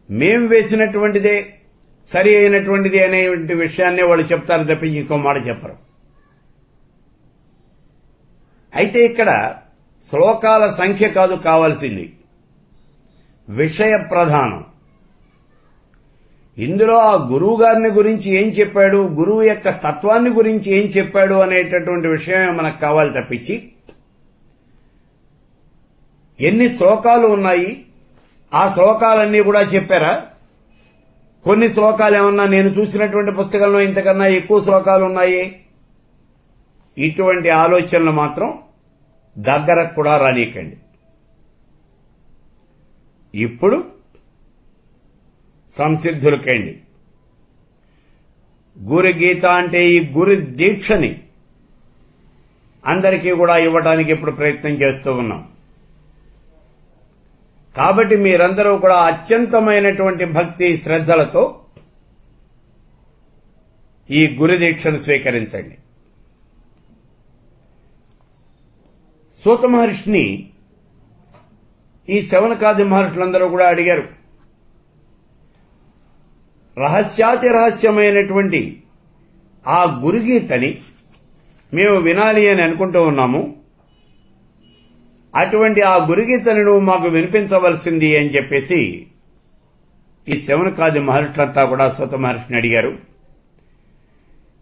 Speaker 1: మేం వేసినటువంటిదే సరి అయినటువంటిది అనేటువంటి విషయాన్నే వాళ్ళు చెప్తారు తప్పించి ఇంకో మాట చెప్పరు. అయితే ఇక్కడ శ్లోకాల సంఖ్య కాదు కావాల్సింది, విషయ ప్రధానం. ఇందులో ఆ గురువు గారిని గురించి ఏం చెప్పాడు, గురువు యొక్క తత్వాన్ని గురించి ఏం చెప్పాడు అనేటటువంటి విషయమే మనకు కావాలి తప్పించి ఎన్ని శ్లోకాలు ఉన్నాయి, ఆ శ్లోకాలన్నీ కూడా చెప్పారా, కొన్ని శ్లోకాలు ఏమన్నా నేను చూసినటువంటి పుస్తకంలో ఇంతకన్నా ఎక్కువ శ్లోకాలు ఉన్నాయి, ఇటువంటి ఆలోచనలు మాత్రం దగ్గరకు కూడా రానీకండి. ఇప్పుడు సంసిద్ధులకండి. గురు గీత అంటే ఈ గురు దీక్షని అందరికీ కూడా ఇవ్వడానికి ఇప్పుడు ప్రయత్నం చేస్తూ ఉన్నాం. కాబట్టి మీరందరూ కూడా అత్యంతమైనటువంటి భక్తి శ్రద్ధలతో ఈ గురు దీక్షను స్వీకరించండి. సూత మహర్షిని ఈ శౌనకాది మహర్షులందరూ కూడా అడిగారు, రహస్యాతి రహస్యమైనటువంటి ఆ గురుగీతని మేము వినాలి అని అనుకుంటూ ఉన్నాము, అటువంటి ఆ గురుగీతని నువ్వు మాకు వినిపించవలసింది అని చెప్పేసి ఈ శౌనకాది మహర్షులంతా కూడా సూత మహర్షిని అడిగారు.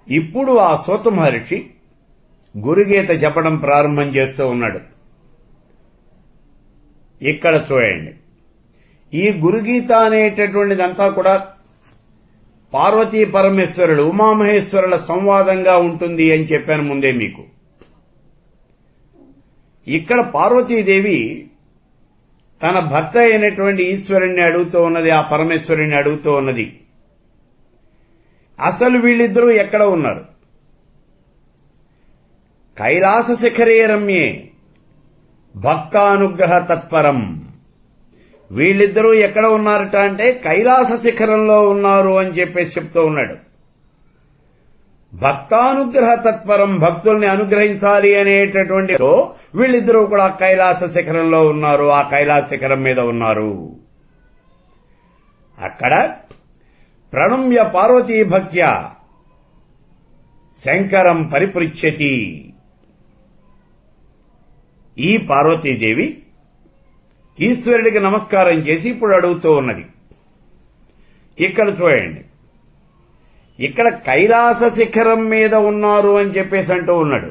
Speaker 1: ఇప్పుడు ఆ సూత మహర్షి గురుగీత చెప్పడం ప్రారంభం చేస్తూ ఉన్నాడు. ఇక్కడ చూడండి, ఈ గురుగీత అనేటటువంటిదంతా కూడా పార్వతీ పరమేశ్వరుడు ఉమామహేశ్వరుల సంవాదంగా ఉంటుంది అని చెప్పాను ముందే మీకు. ఇక్కడ పార్వతీదేవి తన భర్త అయినటువంటి ఈశ్వరుణ్ణి అడుగుతూ ఉన్నది, ఆ పరమేశ్వరుణ్ణి అడుగుతూ ఉన్నది, అసలు వీళ్ళిద్దరూ ఎక్కడ ఉన్నారు? కైలాస శిఖరే రమ్యే భక్తానుగ్రహ తత్పరం. వీళ్ళిద్దరూ ఎక్కడ ఉన్నారట అంటే కైలాస శిఖరంలో ఉన్నారు అని చెప్పేసి చెప్తూ ఉన్నాడు. భక్తానుగ్రహ తత్పరం, భక్తుల్ని అనుగ్రహించాలి అనేటటువంటి వీళ్ళిద్దరూ కూడా కైలాస శిఖరంలో ఉన్నారు, ఆ కైలాస శిఖరం మీద ఉన్నారు. అక్కడ ప్రణమ్య పార్వతీ భక్త్యా శంకరం పరిపృచ్ఛతి. ఈ పార్వతీదేవి ఈశ్వరుడికి నమస్కారం చేసి ఇప్పుడు అడుగుతూ ఉన్నది. ఇక్కడ చూడండి, ఇక్కడ కైలాస శిఖరం మీద ఉన్నారు అని చెప్పేసి అంటూ ఉన్నాడు.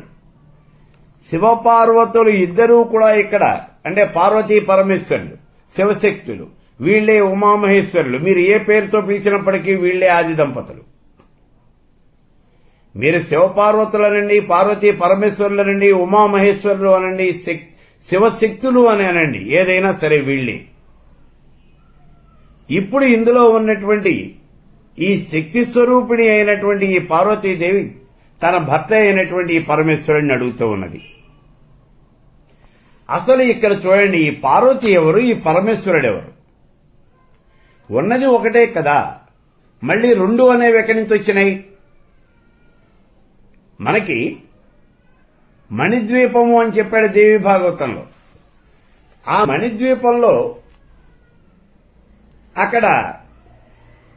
Speaker 1: శివపార్వతులు ఇద్దరూ కూడా ఇక్కడ, అంటే పార్వతీ పరమేశ్వరులు శివశక్తులు, వీళ్లే ఉమామహేశ్వరులు. మీరు ఏ పేరుతో పిలిచినప్పటికీ వీళ్లే ఆది దంపతులు. మీరు శివపార్వతులనండి, పార్వతీ పరమేశ్వరులనండి, ఉమామహేశ్వరులు అనండి, శివశక్తులు అని అనండి, ఏదైనా సరే వీళ్లే. ఇప్పుడు ఇందులో ఉన్నటువంటి ఈ శక్తి స్వరూపిణి అయినటువంటి ఈ పార్వతీదేవి తన భర్త అయినటువంటి ఈ పరమేశ్వరుడిని అడుగుతూ ఉన్నది. అసలు ఇక్కడ చూడండి, ఈ పార్వతి ఎవరు, ఈ పరమేశ్వరుడు ఎవరు? ఉన్నది ఒకటే కదా, మళ్ళీ రెండు అనేవి ఎక్కడి నుంచి వచ్చినాయి? మనకి మణిద్వీపము అని చెప్పాడు దేవి భాగవతంలో. ఆ మణిద్వీపంలో అక్కడ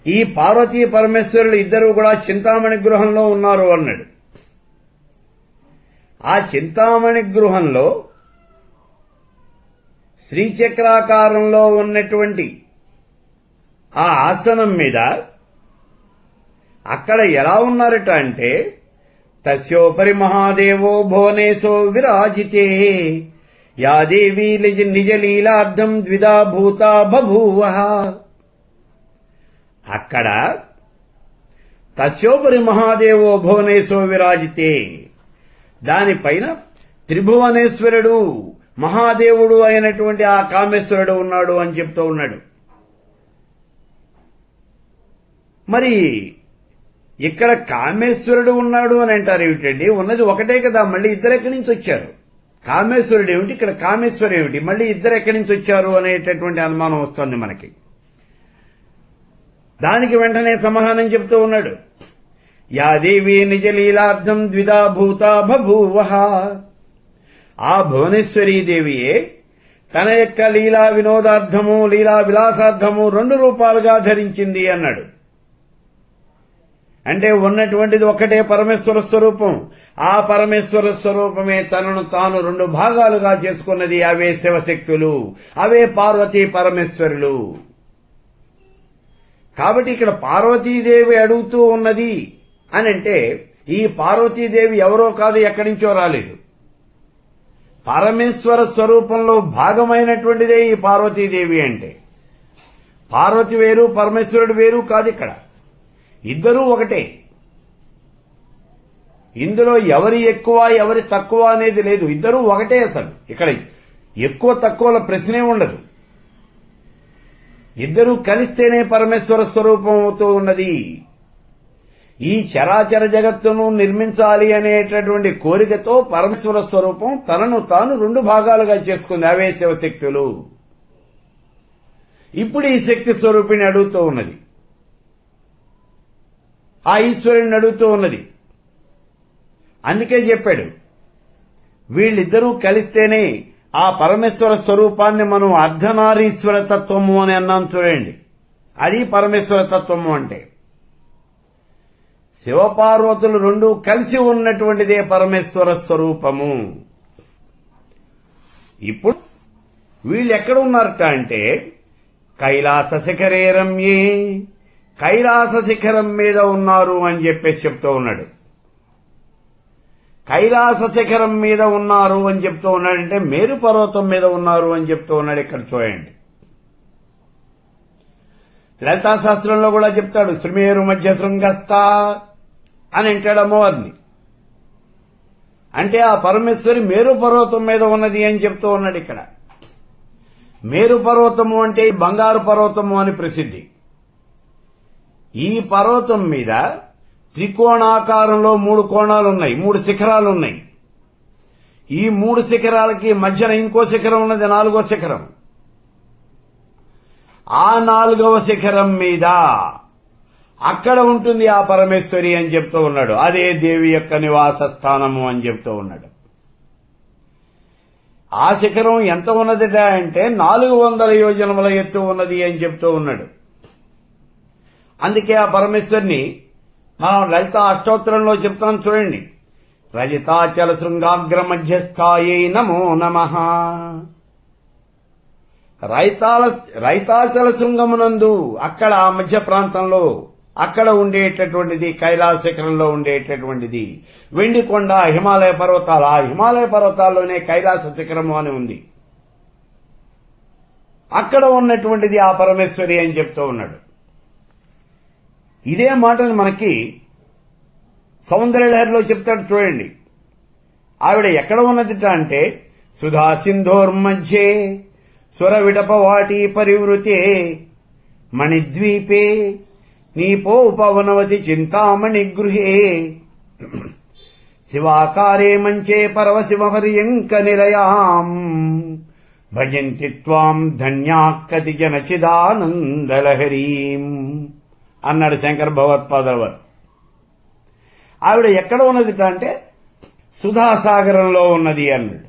Speaker 1: ఈ పార్వతీ పరమేశ్వరులు ఇద్దరు కూడా చింతామణి గృహంలో ఉన్నారు అన్నాడు. ఆ చింతామణి గృహంలో శ్రీచక్రాకారంలో ఉన్నటువంటి ఆ ఆసనం మీద అక్కడ ఎలా ఉన్నారట అంటే, తస్యోపరి మహాదేవో భువనేశో విరాజితే యా దేవీ నిజలీలార్థం ద్విధా భూతా బభూవ. అక్కడ తస్యోపరి మహాదేవో భువనేశో విరాజితే, దానిపైన త్రిభువనేశ్వరుడు మహాదేవుడు అయినటువంటి ఆ కామేశ్వరుడు ఉన్నాడు అని చెప్తూ ఉన్నాడు. మరి ఇక్కడ కామేశ్వరుడు ఉన్నాడు అని అంటారు ఏమిటండి? ఉన్నది ఒకటే కదా, మళ్ళీ ఇద్దరు ఎక్కడి నుంచి వచ్చారు? కామేశ్వరుడు ఏమిటి, ఇక్కడ కామేశ్వరుడు ఏమిటి, మళ్ళీ ఇద్దరు ఎక్కడి నుంచి వచ్చారు అనేటటువంటి అనుమానం వస్తుంది మనకి. దానికి వెంటనే సమాధానం చెప్తూ ఉన్నాడు, యా దేవీ నిజలీలార్థం ద్విధా భూతా బభూవ. ఆ భువనేశ్వరీ దేవియే తన యొక్క లీలా వినోదార్థము లీలా విలాసార్థము రెండు రూపాలుగా ధరించింది అన్నాడు. అంటే ఉన్నటువంటిది ఒక్కటే పరమేశ్వర స్వరూపం. ఆ పరమేశ్వర స్వరూపమే తనను తాను రెండు భాగాలుగా చేసుకున్నది. అవే శివశక్తులు, అవే పార్వతీ పరమేశ్వరులు. కాబట్టి ఇక్కడ పార్వతీదేవి అడుగుతూ ఉన్నది అని అంటే ఈ పార్వతీదేవి ఎవరో కాదు, ఎక్కడి నుంచో రాలేదు. పరమేశ్వర స్వరూపంలో భాగమైనటువంటిదే ఈ పార్వతీదేవి. అంటే పార్వతి వేరు, పరమేశ్వరుడు వేరు కాదు. ఇక్కడ ఇద్దరూ ఒకటే. ఇందులో ఎవరి ఎక్కువ ఎవరి తక్కువ అనేది లేదు. ఇద్దరూ ఒకటే. అసలు ఇక్కడ ఎక్కువ తక్కువల ప్రశ్నే ఉండదు. ఇద్దరూ కలిస్తేనే పరమేశ్వర స్వరూపం అవుతూ ఉన్నది. ఈ చరాచర జగత్తును నిర్మించాలి అనేటటువంటి కోరికతో పరమేశ్వర స్వరూపం తనను తాను రెండు భాగాలుగా చేసుకుంది. అవే శివశక్తులు. ఇప్పుడు ఈ శక్తి స్వరూపిణి అడుగుతూ ఉన్నది, ఆ ఈశ్వరుని అడుగుతూ ఉన్నది. అందుకే చెప్పాడు, వీళ్ళిద్దరూ కలిస్తేనే ఆ పరమేశ్వర స్వరూపాన్ని మనం అర్ధనారీశ్వర తత్వము అని అన్నాం. చూడండి, అది పరమేశ్వర తత్వము అంటే శివపార్వతులు రెండు కలిసి ఉన్నటువంటిదే పరమేశ్వర స్వరూపము. ఇప్పుడు వీళ్ళు ఎక్కడ ఉన్నారట అంటే కైలాస శిఖరే రమ్యే, కైలాస శిఖరం మీద ఉన్నారు అని చెప్పేసి చెప్తూ ఉన్నాడు. కైలాస శిఖరం మీద ఉన్నారు అని చెప్తూ ఉన్నాడంటే మేరు పర్వతం మీద ఉన్నారు అని చెప్తూ ఉన్నాడు. ఇక్కడ చూడండి, లలితా శాస్త్రంలో కూడా చెప్తాడు, శ్రీమేరు మధ్య శృంగస్థ అని అంటాడు అమ్మవారిని. అంటే ఆ పరమేశ్వరి మేరు పర్వతం మీద ఉన్నది అని చెప్తూ ఉన్నాడు. ఇక్కడ మేరు పర్వతము అంటే బంగారు పర్వతము అని ప్రసిద్ధి. ఈ పర్వతం మీద త్రికోణాకారంలో 3 కోణాలున్నాయి, 3 శిఖరాలున్నాయి. ఈ 3 శిఖరాలకి మధ్యన ఇంకో శిఖరం ఉన్నది, 4వ శిఖరం. ఆ 4వ శిఖరం మీద అక్కడ ఉంటుంది ఆ పరమేశ్వరి అని చెప్తూ ఉన్నాడు. అదే దేవి యొక్క నివాస స్థానము అని చెప్తూ ఉన్నాడు. ఆ శిఖరం ఎంత ఉన్నదిట అంటే 400 యోజనముల ఎత్తు ఉన్నది అని చెప్తూ ఉన్నాడు. అందుకే ఆ పరమేశ్వరిని మనం లలిత అష్టోత్తరంలో చెప్తాం. చూడండి, రజితాచల శృంగాగ్ర మధ్యస్థాయై నమో నమః. రైతాచల శృంగమునందు అక్కడ ఆ మధ్య ప్రాంతంలో అక్కడ ఉండేటటువంటిది, కైలాస శిఖరంలో ఉండేటటువంటిది వెండి కొండ, హిమాలయ పర్వతాలు. ఆ హిమాలయ పర్వతాల్లోనే కైలాస శిఖరము అని ఉంది. అక్కడ ఉన్నటువంటిది ఆ పరమేశ్వరి అని చెప్తూ ఉన్నాడు. ఇదే మాటను మనకి సౌందర్యలహరిలో చెప్తాడు. చూడండి, ఆవిడ ఎక్కడ ఉన్నదిట అంటే సుధా సింధోర్మధ్యే స్వర విటపవాటి పరివృతే మణిద్వీపే నీపోపవనవతి చింతామణి గృహే శివాకారే మంచే పరవశివ పర్యంక నిలయాం భజంతి త్వాం ధన్యా కతి జన చిదానందలహరీం అన్నాడు శంకర భగవత్పాదుల వారు. ఆవిడ ఎక్కడ ఉన్నదిట అంటే సుధాసాగరంలో ఉన్నది అన్నాడు.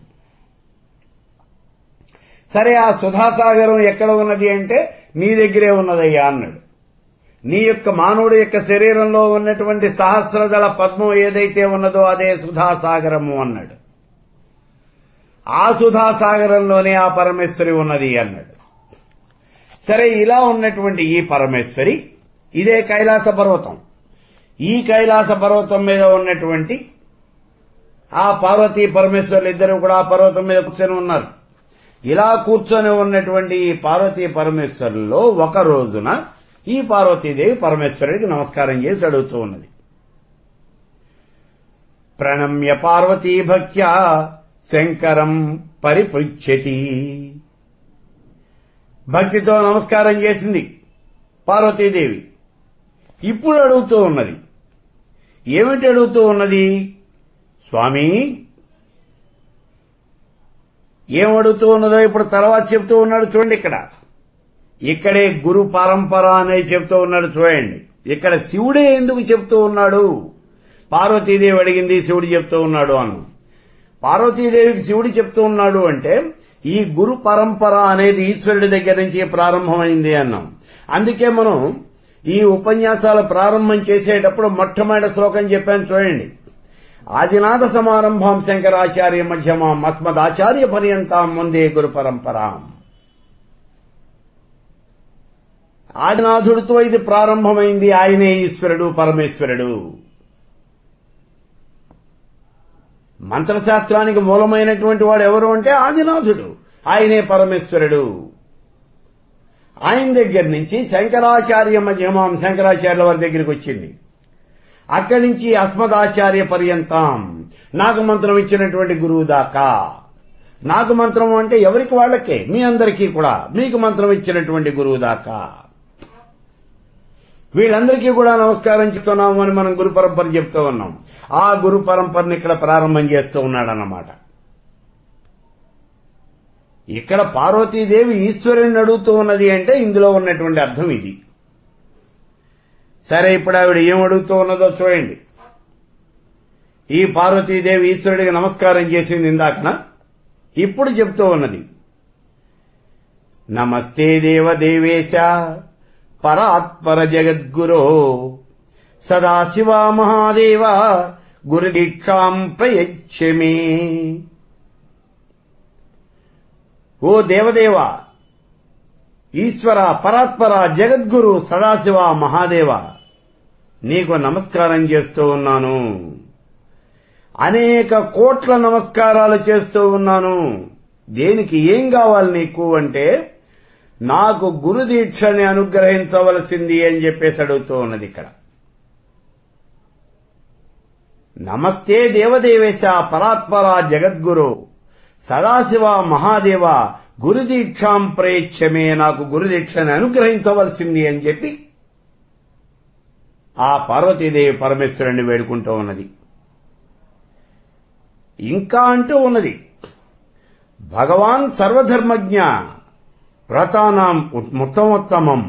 Speaker 1: సరే, ఆ సుధాసాగరం ఎక్కడ ఉన్నది అంటే నీ దగ్గరే ఉన్నదయ్యా అన్నాడు. నీ యొక్క మానవుడి యొక్క శరీరంలో ఉన్నటువంటి సహస్రదళ పద్మం ఏదైతే ఉన్నదో అదే సుధాసాగరము అన్నాడు. ఆ సుధాసాగరంలోనే ఆ పరమేశ్వరి ఉన్నది అన్నాడు. సరే, ఇలా ఉన్నటువంటి ఈ పరమేశ్వరి ఇదే కైలాస పర్వతం. ఈ కైలాస పర్వతం మీద ఉన్నటువంటి ఆ పార్వతీ పరమేశ్వరులు ఇద్దరు కూడా ఆ పర్వతం మీద కూర్చొని ఉన్నారు. ఇలా కూర్చొని ఉన్నటువంటి ఈ పార్వతీ పరమేశ్వరుల్లో ఒక రోజున ఈ పార్వతీదేవి పరమేశ్వరుడికి నమస్కారం చేసి అడుగుతూ ఉన్నది. ప్రణమ్య పార్వతీ భక్త్యా శంకరం పరిపృచ్ఛతి. భక్తితో నమస్కారం చేసింది పార్వతీదేవి. ఇప్పుడు అడుగుతూ ఉన్నది. ఏమిటి అడుగుతూ ఉన్నది? స్వామి, ఏమడుగుతూ ఉన్నదో ఇప్పుడు తర్వాత చెప్తూ ఉన్నాడు. చూడండి, ఇక్కడే గురు పరంపర అనేది చెప్తూ ఉన్నాడు. చూడండి, ఇక్కడ శివుడే ఎందుకు చెప్తూ ఉన్నాడు? పార్వతీదేవి అడిగింది, శివుడు చెప్తూ ఉన్నాడు అను. పార్వతీదేవికి శివుడు చెప్తూ ఉన్నాడు అంటే ఈ గురు పరంపర అనేది ఈశ్వరుడి దగ్గర నుంచి ప్రారంభమైంది అన్నాం. అందుకే మనం ఈ ఉపన్యాసాల ప్రారంభం చేసేటప్పుడు మొట్టమొదటి శ్లోకం చెప్పాను చూడండి. ఆదినాథ సమారంభాం శంకరాచార్య మధ్యమాం మస్మదాచార్య పర్యంతాం వందే గురు పరంపరాం. ఆదినాథుడితో ఇది ప్రారంభమైంది. ఆయనే ఈశ్వరుడు, పరమేశ్వరుడు. మంత్రశాస్త్రానికి మూలమైనటువంటి వాడు ఎవరు అంటే ఆదినాథుడు. ఆయనే పరమేశ్వరుడు. ఆయన దగ్గర నుంచి శంకరాచార్య మధ్యమాం, శంకరాచార్యుల వారి దగ్గరికి వచ్చింది. అక్కడి నుంచి అస్మదాచార్య పర్యంతం, నాకు మంత్రం ఇచ్చినటువంటి గురువు దాకా. నాకు మంత్రం అంటే ఎవరికి వాళ్ళకే, మీ అందరికీ కూడా మీకు మంత్రం ఇచ్చినటువంటి గురువు దాకా. వీళ్ళందరికీ కూడా నమస్కారం చేస్తున్నాము అని మనం గురు పరంపర చెప్తూ ఉన్నాం. ఆ గురు పరంపరని ఇక్కడ ప్రారంభం చేస్తూ ఉన్నాడన్నమాట. ఇక్కడ పార్వతీదేవి ఈశ్వరుని అడుగుతూ ఉన్నది అంటే ఇందులో ఉన్నటువంటి అర్థం ఇది. సరే, ఇప్పుడు ఆవిడ ఏం అడుగుతూ ఉన్నదో చూడండి. ఈ పార్వతీదేవి ఈశ్వరుడికి నమస్కారం చేసింది ఇందాకన. ఇప్పుడు చెప్తూ ఉన్నది, నమస్తే దేవదేవేశ పరాత్పర జగద్గురో సదాశివ మహాదేవ గురుదీక్షాం ప్రయచ్చమే. ఓ దేవదేవ, ఈశ్వర, పరాత్పర, జగద్గురు, సదాశివ, మహాదేవ, నీకు నమస్కారం చేస్తూ ఉన్నాను. అనేక కోట్ల నమస్కారాలు చేస్తూ ఉన్నాను. దేనికి, ఏం కావాలి నీకు అంటే నాకు గురుదీక్షని అనుగ్రహించవలసింది అని చెప్పేసి అడుగుతూ ఉన్నది ఇక్కడ. నమస్తే దేవదేవేశ పరాత్పర జగద్గురు సదాశివ మహాదేవ గురుదీక్షాం ప్రయచ్చమే, నాకు గురుదీక్షని అనుగ్రహించవలసింది అని చెప్పి ఆ పార్వతీదేవి పరమేశ్వరుణ్ణి వేడుకుంటూ ఉన్నది. ఇంకా అంటూ ఉన్నది, భగవాన్ సర్వధర్మజ్ఞ వ్రతానాం ఉత్తమోత్తమం.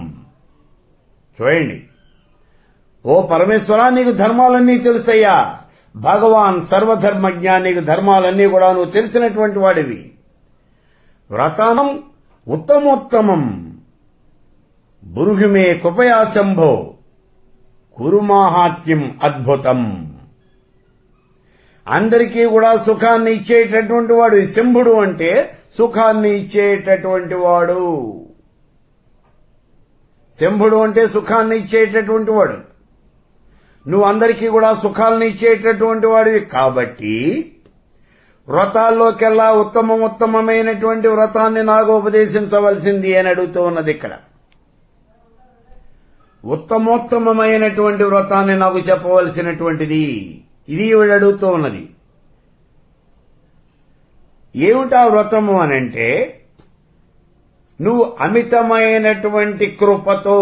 Speaker 1: చూడండి, ఓ పరమేశ్వరా, నీకు ధర్మాలన్నీ తెలుసయ్యా. భగవాన్ సర్వధర్మజ్ఞ, నీకు ధర్మాలన్నీ కూడా నువ్వు తెలిసినటువంటి వాడివి. వ్రతానం ఉత్తమోత్తమం బురుహిమే కృపయా శంభో కురుమాహాత్మ్యం అద్భుతం. అందరికీ కూడా సుఖాన్ని ఇచ్చేటటువంటి వాడు శంభుడు అంటే సుఖాన్ని ఇచ్చేటటువంటి వాడు. శంభుడు అంటే సుఖాన్ని ఇచ్చేటటువంటి వాడు. నువ్వు అందరికీ కూడా సుఖాలను ఇచ్చేటటువంటి వాడివి కాబట్టి వ్రతాల్లోకెల్లా ఉత్తమమైనటువంటి వ్రతాన్ని నాకు ఉపదేశించవలసింది అని అడుగుతూ ఉన్నది ఇక్కడ. ఉత్తమోత్తమైనటువంటి వ్రతాన్ని నాకు చెప్పవలసినటువంటిది ఇది ఈవిడ అడుగుతూ ఉన్నది. ఏమిటా వ్రతము అనంటే, నువ్వు అమితమైనటువంటి కృపతో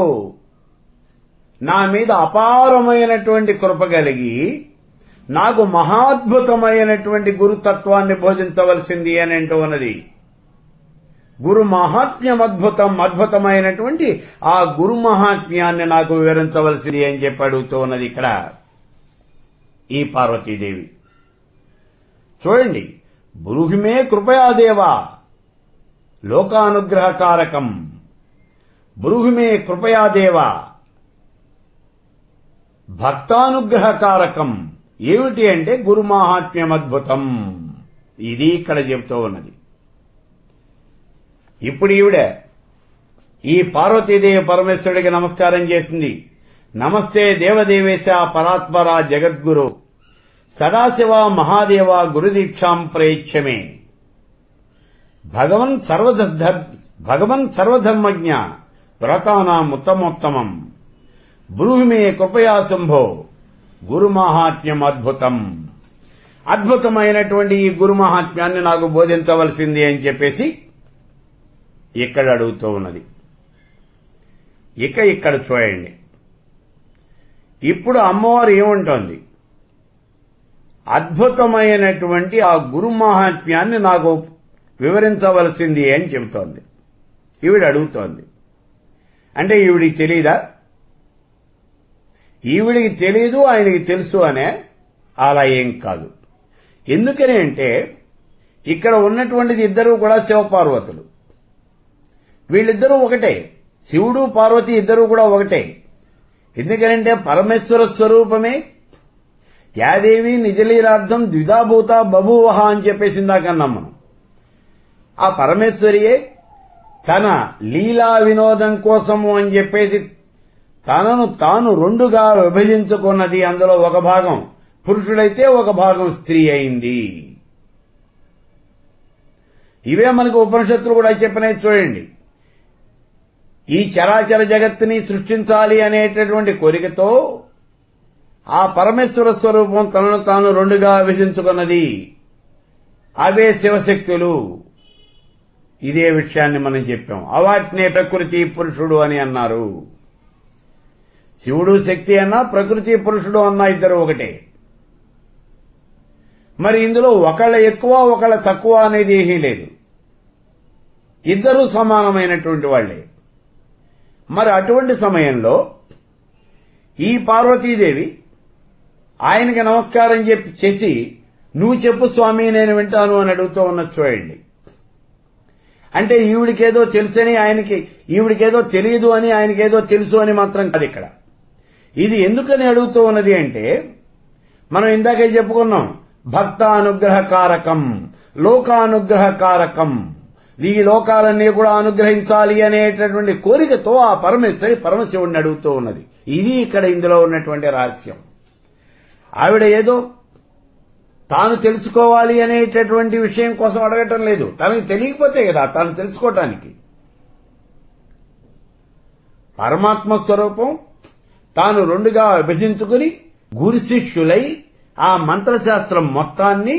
Speaker 1: నా మీద అపారమైనటువంటి కృప కలిగి నాకు మహాద్భుతమైనటువంటి గురుతత్వాన్ని బోధించవలసింది అని అంటూ ఉన్నది. గురు మహాత్మ్యం అద్భుతం, అద్భుతమైనటువంటి ఆ గురు మహాత్మ్యాన్ని నాకు వివరించవలసింది అని చెప్పి అడుగుతూ ఉన్నది ఇక్కడ ఈ పార్వతీదేవి. చూడండి, బృహిమే కృపయాదేవా లోకానుగ్రహకారకం. బృహిమే కృపయాదేవా భక్తానుగ్రహకారకం. ఏమిటి అంటే గురు మహాత్మ్యం అద్భుతం. ఇది ఇక్కడ చెబుతూ ఉన్నది. ఇప్పుడు ఈవిడ ఈ పార్వతీదేవి పరమేశ్వరుడికి నమస్కారం చేసింది. నమస్తే దేవదేవేశ పరాత్పర జగద్గురు సదాశివ మహాదేవ గురుదీక్షాం ప్రయచ్చమే. భగవన్ సర్వధర్మజ్ఞ వ్రతానాం ఉత్తమోత్తమం బ్రూహిమే కృపయా శంభో గురు మహాత్మ్యం అద్భుతం. అద్భుతమైనటువంటి ఈ గురు మహాత్మ్యాన్ని నాకు బోధించవలసింది అని చెప్పేసి ఇక్కడ అడుగుతూ ఉన్నది. ఇక్కడ చూడండి, ఇప్పుడు అమ్మవారు ఏముంటోంది, అద్భుతమైనటువంటి ఆ గురు మహాత్మ్యాన్ని నాకు వివరించవలసింది అని చెబుతోంది. ఈవిడ అడుగుతోంది. అంటే ఈవిడికి తెలీదా? ఈవిడికి తెలీదు, ఆయనకి తెలుసు అనే. అలా ఏం కాదు. ఎందుకని అంటే ఇక్కడ ఉన్నటువంటిది ఇద్దరూ కూడా శివపార్వతులు. వీళ్ళిద్దరూ ఒకటే. శివుడు పార్వతి ఇద్దరూ కూడా ఒకటే. ఎందుకంటే పరమేశ్వర స్వరూపమే యాదేవి నిజలీలార్థం ద్విధాభూత బభూవహ అని చెప్పేసి ఇందాకన్నాం మనం. ఆ పరమేశ్వరియే తన లీలా వినోదం కోసము అని చెప్పేసి తనను తాను రెండుగా విభజించుకున్నది. అందులో ఒక భాగం పురుషుడైతే ఒక భాగం స్త్రీ అయింది. ఇవే మనకు ఉపనిషత్తులు కూడా చెప్పినాయి చూడండి. ఈ చరాచర జగత్తుని సృష్టించాలి అనేటటువంటి కోరికతో ఆ పరమేశ్వర స్వరూపం తనను తాను రెండుగా విభజించుకున్నది. అవే శివశక్తులు. ఇదే విషయాన్ని మనం చెప్పాం. అవాటినే ప్రకృతి పురుషుడు అని అన్నారు. శివుడు శక్తి అన్నా ప్రకృతి పురుషుడు అన్నా ఇద్దరు ఒకటే. మరి ఇందులో ఒకళ్ళ ఎక్కువ ఒకళ్ళ తక్కువ అనేది ఏమీ లేదు. ఇద్దరూ సమానమైనటువంటి వాళ్లే. మరి అటువంటి సమయంలో ఈ పార్వతీదేవి ఆయనకి నమస్కారం చేసి నువ్వు చెప్పు స్వామి నేను వింటాను అని అడుగుతూ ఉన్నది చూడండి. అంటే ఈవిడికేదో తెలుసని ఆయనకి, ఈవిడికేదో తెలియదు అని ఆయనకేదో తెలుసు అని మాత్రం కాదు ఇక్కడ. ఇది ఎందుకని అడుగుతూ ఉన్నది అంటే మనం ఇందాకే చెప్పుకున్నాం, భక్తానుగ్రహకారకం, లోకానుగ్రహకారకం. ఈ లోకాలన్నీ కూడా అనుగ్రహించాలి అనేటటువంటి కోరికతో ఆ పరమేశ్వరి పరమశివుడిని అడుగుతూ ఉన్నది. ఇది ఇక్కడ ఇందులో ఉన్నటువంటి రహస్యం. ఆవిడ ఏదో తాను తెలుసుకోవాలి అనేటటువంటి విషయం కోసం అడగటం లేదు. తనకి తెలియకపోతే కదా తాను తెలుసుకోవటానికి. పరమాత్మ స్వరూపం తాను రెండుగా విభజించుకుని గురు శిష్యులై ఆ మంత్రశాస్త్రం మొత్తాన్ని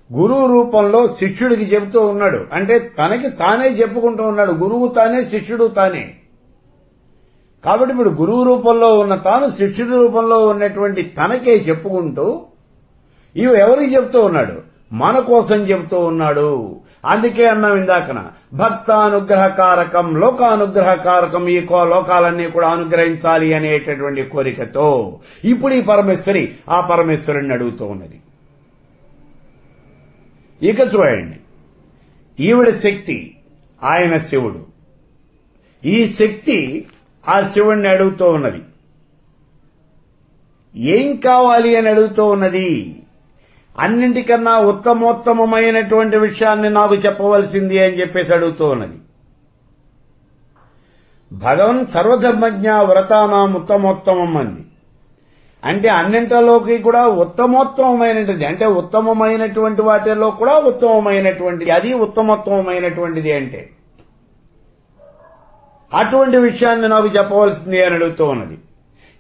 Speaker 1: గురువు రూపంలో శిష్యుడికి చెబుతూ ఉన్నాడు. అంటే తనకి తానే చెప్పుకుంటూ ఉన్నాడు. గురువు తానే, శిష్యుడు తానే. కాబట్టి ఇప్పుడు గురువు రూపంలో ఉన్న తాను శిష్యుడి రూపంలో ఉన్నటువంటి తనకే చెప్పుకుంటూ ఇవి ఎవరికి చెప్తూ ఉన్నాడు? మన కోసం చెబుతూ ఉన్నాడు. అందుకే అన్నాం ఇందాకన, భక్తానుగ్రహకారకం, లోకానుగ్రహకారకం. ఈ లోకాలన్నీ కూడా అనుగ్రహించాలి అనేటటువంటి కోరికతో ఇప్పుడు ఈ పరమేశ్వరి ఆ పరమేశ్వరుణ్ణి అడుగుతూ ఉన్నది. ఇక చూడండి, ఈవిడ శక్తి, ఆయన శివుడు. ఈ శక్తి ఆ శివుణ్ణి అడుగుతూ ఉన్నది. ఏం కావాలి అని అడుగుతూ ఉన్నది? అన్నింటికన్నా ఉత్తమోత్తమమైనటువంటి విషయాన్ని నాకు చెప్పవలసింది అని చెప్పేసి అడుగుతూ ఉన్నది. భగవన్ సర్వధర్మజ్ఞ వ్రతానాం ఉత్తమోత్తమం అంది. అంటే అన్నింటిలోకి కూడా ఉత్తమోత్తమైనది, అంటే ఉత్తమమైనటువంటి వాటిలో కూడా ఉత్తమమైనటువంటిది, అది ఉత్తమోత్తమైనటువంటిది. అంటే అటువంటి విషయాన్ని నాకు చెప్పవలసింది అని అడుగుతూ ఉన్నది.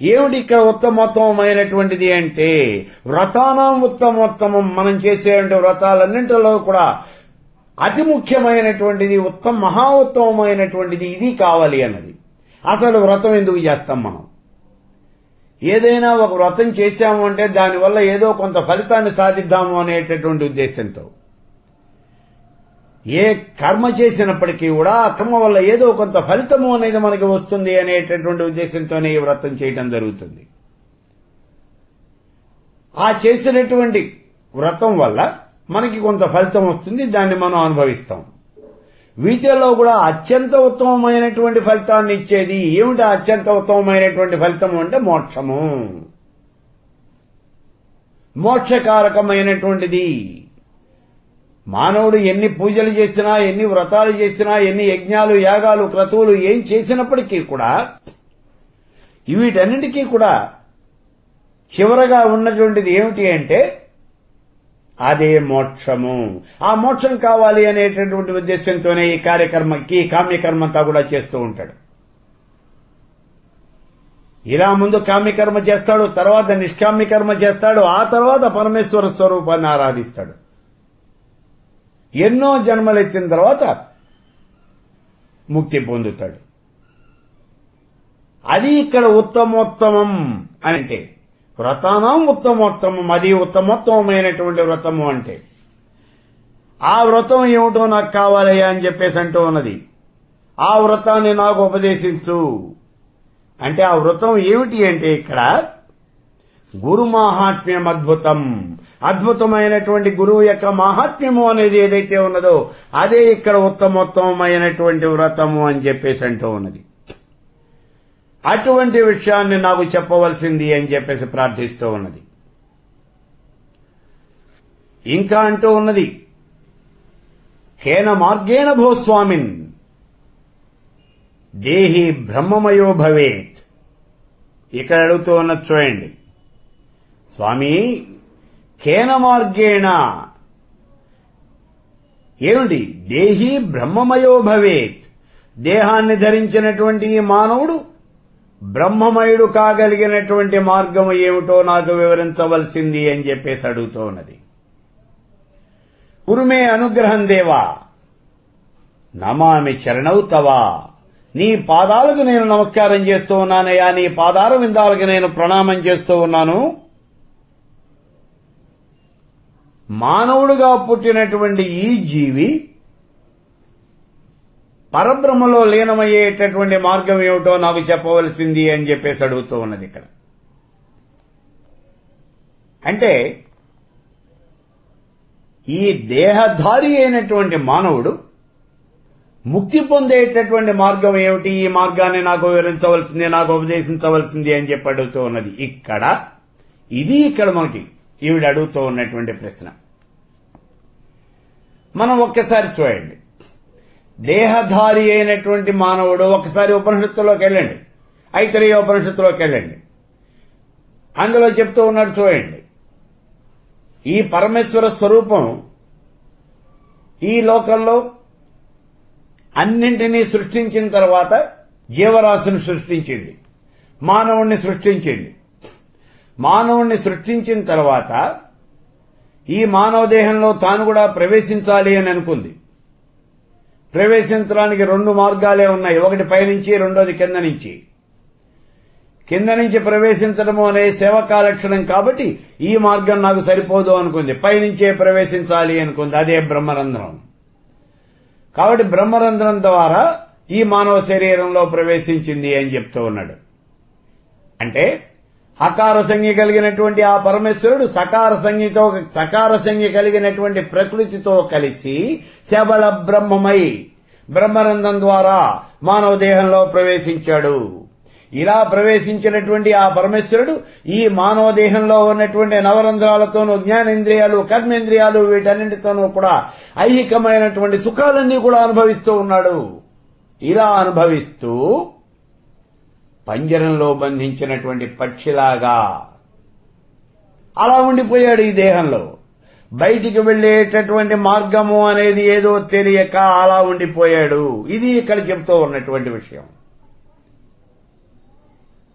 Speaker 1: ఏమిటి ఇక్కడ ఉత్తమోత్తమైనటువంటిది అంటే వ్రతానాం ఉత్తమోత్తమం. మనం చేసేటువంటి వ్రతాలన్నింటిలో కూడా అతి ముఖ్యమైనటువంటిది, మహా ఉత్తమమైనటువంటిది ఇది కావాలి అన్నది. అసలు వ్రతం ఎందుకు చేస్తాం మనం? ఏదైనా ఒక వ్రతం చేశాము అంటే దానివల్ల ఏదో కొంత ఫలితాన్ని సాధిద్దాము అనేటటువంటి ఉద్దేశంతో. ఏ కర్మ చేసినప్పటికీ కూడా ఆ కర్మ వల్ల ఏదో కొంత ఫలితము అనేది మనకి వస్తుంది అనేటటువంటి ఉద్దేశంతోనే ఈ వ్రతం చేయడం జరుగుతుంది. ఆ చేసినటువంటి వ్రతం వల్ల మనకి కొంత ఫలితం వస్తుంది, దాన్ని మనం అనుభవిస్తాం. వీటిలో కూడా అత్యంత ఉత్తమమైనటువంటి ఫలితాన్ని ఇచ్చేది ఏమిటి? అత్యంత ఉత్తమమైనటువంటి ఫలితము అంటే మోక్షము, మోక్షకారకమైనటువంటిది. మానవుడు ఎన్ని పూజలు చేసినా, ఎన్ని వ్రతాలు చేసినా, ఎన్ని యజ్ఞాలు, యాగాలు, క్రతువులు ఏం చేసినప్పటికీ కూడా వీటన్నిటికీ కూడా చివరగా ఉన్నటువంటిది ఏమిటి అంటే అదే మోక్షము. ఆ మోక్షం కావాలి అనేటటువంటి ఉద్దేశంతోనే ఈ కామ్యకర్మ అంతా కూడా చేస్తూ ఉంటాడు. ఇలా ముందు కామ్యకర్మ చేస్తాడు, తర్వాత నిష్కామ్యకర్మ చేస్తాడు, ఆ తర్వాత పరమేశ్వర స్వరూపాన్ని ఆరాధిస్తాడు. ఎన్నో జన్మలెత్తిన తర్వాత ముక్తి పొందుతాడు. అది ఇక్కడ ఉత్తమోత్తమం అంటే వ్రతానాం ఉత్తమోత్తమం. అది ఉత్తమోత్తమైనటువంటి వ్రతము అంటే ఆ వ్రతం ఏమిటో నాకు కావాలయ్యా అని చెప్పేసి అంటూ ఉన్నది. ఆ వ్రతాన్ని నాకు ఉపదేశించు అంటే ఆ వ్రతం ఏమిటి అంటే ఇక్కడ గురు మాహాత్మ్యం అద్భుతం. అద్భుతమైనటువంటి గురువు యొక్క మాహాత్మ్యము అనేది ఏదైతే ఉన్నదో అదే ఇక్కడ ఉత్తమోత్తమైనటువంటి వ్రతము అని చెప్పేసి అంటూ ఉన్నది. అటువంటి విషయాన్ని నాకు చెప్పవలసింది అని చెప్పేసి ప్రార్థిస్తూ ఉన్నది. ఇంకా అంటూ ఉన్నది, కేన మార్గేణ భోస్వామిన్ దేహి బ్రహ్మమయో భవేత్. ఇక్కడ అడుగుతూ ఉన్నది చూడండి, స్వామి కేన మార్గేణ ఏమిటి? దేహి బ్రహ్మమయో భవేత్. దేహాన్ని ధరించినటువంటి ఈ మానవుడు బ్రహ్మమయుడు కాగలిగినటువంటి మార్గము ఏమిటో నాకు వివరించవలసింది అని చెప్పేసి అడుగుతూ ఉన్నది. కురుమే అనుగ్రహం దేవా, నమామి చరణౌ తవా. నీ పాదాలకు నేను నమస్కారం చేస్తూ ఉన్నానయ్యా, నీ పాదార విందాలకు నేను ప్రణామం చేస్తూ ఉన్నాను. మానవుడుగా పుట్టినటువంటి ఈ జీవి పరబ్రహ్మలో లీనమయ్యేటటువంటి మార్గం ఏమిటో నాకు చెప్పవలసింది అని చెప్పేసి అడుగుతూ ఉన్నది ఇక్కడ. అంటే ఈ దేహధారి అయినటువంటి మానవుడు ముక్తి పొందేటటువంటి మార్గం ఏమిటి? ఈ మార్గాన్ని నాకు వివరించవలసింది, నాకు ఉపదేశించవలసింది అని చెప్పి అడుగుతూ ఉన్నది ఇక్కడ. ఇది ఇక్కడ మనకి ఈవిడ అడుగుతూ ఉన్నటువంటి ప్రశ్న. మనం ఒక్కసారి చూడండి, దేహధారి అయినటువంటి మానవుడు, ఒకసారి ఉపనిషత్తులోకి వెళ్ళండి, ఐతరేయ ఉపనిషత్తులోకి వెళ్ళండి, అందులో చెప్తూ ఉన్నాడు చూడండి, ఈ పరమేశ్వర స్వరూపం ఈ లోకంలో అన్నింటినీ సృష్టించిన తర్వాత జీవరాశిని సృష్టించింది, మానవుణ్ణి సృష్టించింది. మానవుణ్ణి సృష్టించిన తర్వాత ఈ మానవ దేహంలో తాను కూడా ప్రవేశించాలి అని అనుకుంది. ప్రవేశించడానికి రెండు మార్గాలే ఉన్నాయి, ఒకటి పైనుంచి, రెండోది కింద నుంచి. కింద నుంచి ప్రవేశించడము అనే సేవకా లక్షణం కాబట్టి ఈ మార్గం నాకు సరిపోదు అనుకుంది, పైనుంచే ప్రవేశించాలి అనుకుంది, అదే బ్రహ్మరంధ్రం. కాబట్టి బ్రహ్మరంధ్రం ద్వారా ఈ మానవ శరీరంలో ప్రవేశించింది అని చెప్తూ ఉన్నాడు. అంటే హకార సంజ్ఞ కలిగినటువంటి ఆ పరమేశ్వరుడు సకార సంజ్ఞ కలిగినటువంటి ప్రకృతితో కలిసి శబళ బ్రహ్మమై బ్రహ్మరంధ్రం ద్వారా మానవ దేహంలో ప్రవేశించాడు. ఇలా ప్రవేశించినటువంటి ఆ పరమేశ్వరుడు ఈ మానవ దేహంలో ఉన్నటువంటి నవరంధ్రాలతోనూ, జ్ఞానేంద్రియాలు, కర్మేంద్రియాలు, వీటన్నింటితోనూ కూడా ఐహికమైనటువంటి సుఖాలన్నీ కూడా అనుభవిస్తూ ఉన్నాడు. ఇలా అనుభవిస్తూ పంజరంలో బంధించినటువంటి పక్షిలాగా అలా ఉండిపోయాడు ఈ దేహంలో. బయటికి వెళ్లేటటువంటి మార్గము అనేది ఏదో తెలియక అలా ఉండిపోయాడు. ఇది ఇక్కడ చెప్తూ ఉన్నటువంటి విషయం.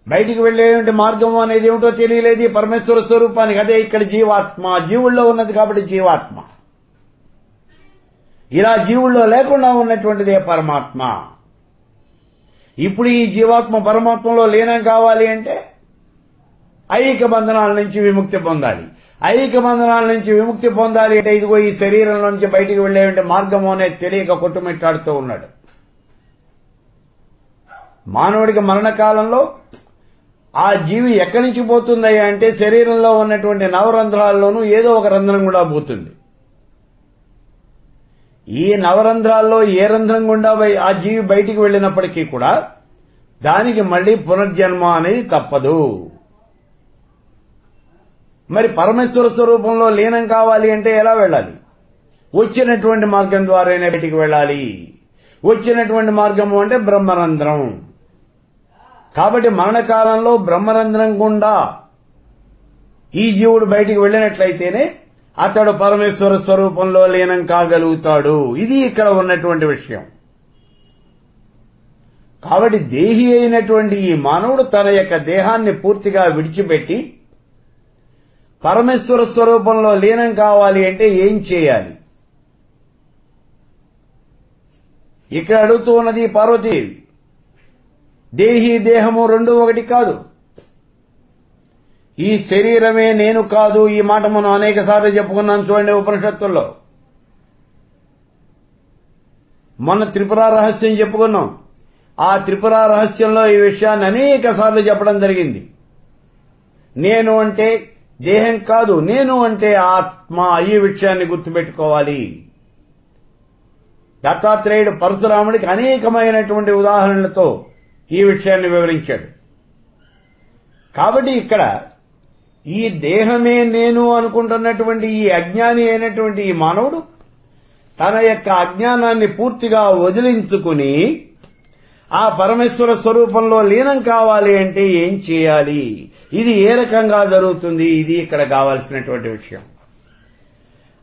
Speaker 1: బయటికి వెళ్లేటువంటి మార్గము అనేది ఏమిటో తెలియలేదు పరమేశ్వర స్వరూపానికి. అదే ఇక్కడ జీవాత్మ, జీవుల్లో ఉన్నది కాబట్టి జీవాత్మ. ఇలా జీవుల్లో లేకుండా ఉన్నటువంటిదే పరమాత్మ. ఇప్పుడు ఈ జీవాత్మ పరమాత్మలో లీనం కావాలి అంటే ఐహిక బంధనాల నుంచి విముక్తి పొందాలి. ఐహిక బంధనాల నుంచి విముక్తి పొందాలి అంటే ఇదిగో ఈ శరీరంలో నుంచి బయటికి వెళ్లేటువంటి మార్గము అనేది తెలియక కొట్టుమిట్టాడుతూ ఉన్నాడు. మానవుడికి మరణకాలంలో ఆ జీవి ఎక్కడి నుంచి పోతుందయ్యా అంటే శరీరంలో ఉన్నటువంటి నవరంధ్రాల్లోనూ ఏదో ఒక రంధ్రం కూడా పోతుంది. ఈ నవరంధ్రాల్లో ఏ రంధ్రం గుండా ఆ జీవి బయటికి వెళ్లినప్పటికీ కూడా దానికి మళ్లీ పునర్జన్మ అనేది తప్పదు. మరి పరమేశ్వర స్వరూపంలో లీనం కావాలి అంటే ఎలా వెళ్ళాలి? వచ్చినటువంటి మార్గం ద్వారానే బయటికి వెళ్ళాలి. వచ్చినటువంటి మార్గము అంటే బ్రహ్మరంధ్రం. కాబట్టి మరణకాలంలో బ్రహ్మరంధ్రం గుండా ఈ జీవుడు బయటికి వెళ్లినట్లయితేనే అతడు పరమేశ్వర స్వరూపంలో లీనం కాగలుగుతాడు. ఇది ఇక్కడ ఉన్నటువంటి విషయం. కాబట్టి దేహి అయినటువంటి ఈ మానవుడు తన యొక్క దేహాన్ని పూర్తిగా విడిచిపెట్టి పరమేశ్వర స్వరూపంలో లీనం కావాలి అంటే ఏం చేయాలి? ఇక్కడ అడుగుతూ ఉన్నది పార్వతీదేవి. దేహి దేహము రెండు ఒకటి కాదు. ఈ శరీరమే నేను కాదు. ఈ మాట మనం అనేక సార్లు చెప్పుకున్నాం చూడండి ఉపనిషత్తుల్లో. మొన్న త్రిపుర రహస్యం చెప్పుకున్నాం. ఆ త్రిపుర రహస్యంలో ఈ విషయాన్ని అనేక సార్లు చెప్పడం జరిగింది. నేను అంటే దేహం కాదు, నేను అంటే ఆత్మ. ఈ విషయాన్ని గుర్తుపెట్టుకోవాలి. దత్తాత్రేయుడు పరశురాముడికి అనేకమైనటువంటి ఉదాహరణలతో ఈ విషయాన్ని వివరించాడు. కాబట్టి ఇక్కడ ఈ దేహమే నేను అనుకుంటున్నటువంటి ఈ అజ్ఞాని అయినటువంటి ఈ మానవుడు తన యొక్క అజ్ఞానాన్ని పూర్తిగా వదిలించుకుని ఆ పరమేశ్వర స్వరూపంలో లీనం కావాలి అంటే ఏం చేయాలి, ఇది ఏ రకంగా జరుగుతుంది, ఇది ఇక్కడ కావాల్సినటువంటి విషయం.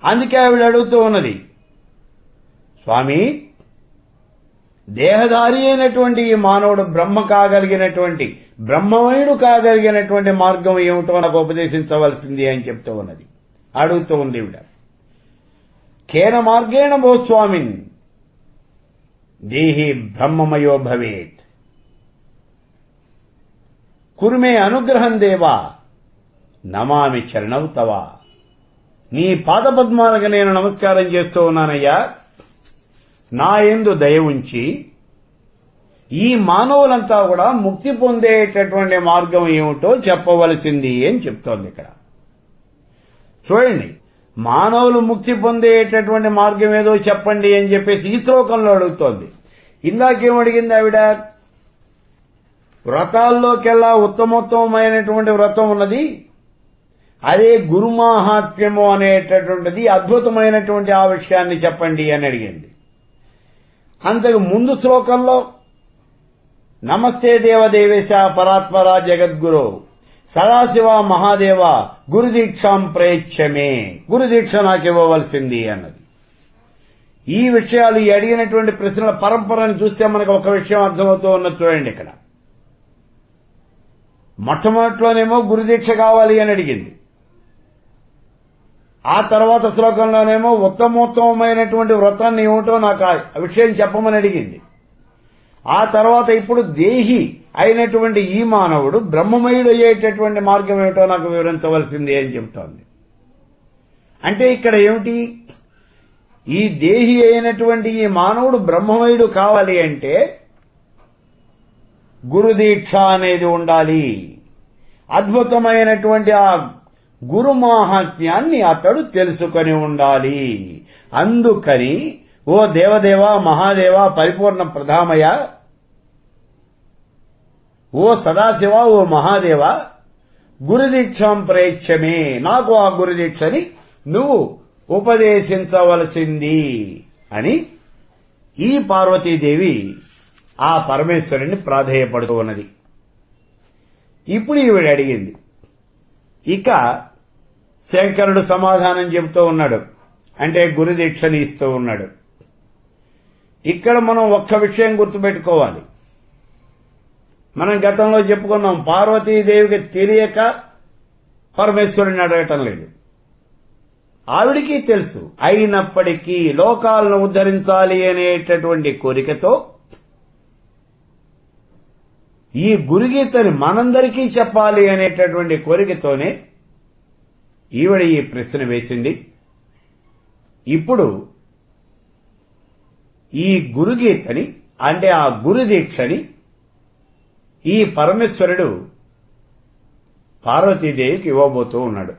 Speaker 1: అందుకే ఆవిడ అడుగుతూ ఉన్నది, స్వామి దేహధారి అయినటువంటి ఈ మానవుడు బ్రహ్మమయుడు కాగలిగినటువంటి మార్గం ఏమిటో నాకు ఉపదేశించవలసింది అని చెప్తూ ఉన్నది, అడుగుతూ ఉంది ఈవిడ. కేన మార్గేణ భో స్వామిన్ దేహి బ్రహ్మమయో భవేత్ కురుమే అనుగ్రహం దేవా నమామి చరణౌ తవా. నీ పాదపద్మాలకు నేను నమస్కారం చేస్తూ ఉన్నానయ్యా, నా యందు దయ ఉంచి ఈ మానవులంతా కూడా ముక్తి పొందేటటువంటి మార్గం ఏమిటో చెప్పవలసింది అని చెప్తోంది ఇక్కడ. చూడండి, మానవులు ముక్తి పొందేటటువంటి మార్గం ఏదో చెప్పండి అని చెప్పేసి ఈ శ్లోకంలో అడుగుతోంది. ఇందాకేం అడిగింది ఆవిడ? వ్రతాల్లోకెల్లా ఉత్తమోత్తమైనటువంటి వ్రతం ఉన్నది, అదే గురుమాహాత్మ్యము అనేటటువంటిది, అద్భుతమైనటువంటి ఆ విషయాన్ని చెప్పండి అని అడిగింది. అంతకు ముందు శ్లోకంలో నమస్తే దేవదేవేశ పరాత్పరా జగద్గురు సదాశివ మహాదేవ గురుదీక్షాం ప్రయచ్చమే, గురుదీక్ష నాకు ఇవ్వవలసింది అన్నది. ఈ విషయాలు ఈ అడిగినటువంటి ప్రశ్నల పరంపరను చూస్తే మనకు ఒక విషయం అర్థమవుతూ ఉన్నది. చూడండి, ఇక్కడ మొట్టమొదటిలోనేమో గురుదీక్ష కావాలి అని అడిగింది, ఆ తర్వాత శ్లోకంలోనేమో ఉత్తమోత్తమైనటువంటి వ్రతాన్ని ఏమిటో నాకు ఆ విషయం చెప్పమని అడిగింది. ఆ తర్వాత ఇప్పుడు దేహి అయినటువంటి ఈ మానవుడు బ్రహ్మమయుడు అయ్యేటటువంటి మార్గం ఏమిటో నాకు వివరించవలసింది అని చెబుతోంది. అంటే ఇక్కడ ఏమిటి, ఈ దేహి అయినటువంటి ఈ మానవుడు బ్రహ్మమయుడు కావాలి అంటే గురుదీక్ష అనేది ఉండాలి. అద్భుతమైనటువంటి ఆ గురు మాహాత్మ్యాన్ని అతడు తెలుసుకొని ఉండాలి. అందుకని ఓ దేవదేవ మహాదేవ పరిపూర్ణ ప్రధామయ, ఓ సదాశివ, ఓ మహాదేవ గురుదీక్షాం ప్రయచ్చమే, నాకు ఆ గురుదీక్షని నువ్వు ఉపదేశించవలసింది అని ఈ పార్వతీదేవి ఆ పరమేశ్వరుని ప్రాధేయపడుతూ ఉన్నది. ఇప్పుడు ఈవిడ అడిగింది. ఇక శంకరుడు సమాధానం చెబుతూ ఉన్నాడు, అంటే గురుదీక్షని ఇస్తూ ఉన్నాడు. ఇక్కడ మనం ఒక్క విషయం గుర్తుపెట్టుకోవాలి. మనం గతంలో చెప్పుకున్నాం, పార్వతీదేవికి తెలియక పరమేశ్వరుని అడగటం లేదు, ఆవిడికి తెలుసు. అయినప్పటికీ లోకాలను ఉద్ధరించాలి అనేటటువంటి కోరికతో ఈ గురుగీతని మనందరికీ చెప్పాలి అనేటటువంటి కోరికతోనే ఈవిడ ఈ ప్రశ్న వేసింది. ఇప్పుడు ఈ గురుగీతని, అంటే ఆ గురుదీక్షని ఈ పరమేశ్వరుడు పార్వతీదేవికి ఇవ్వబోతూ ఉన్నాడు.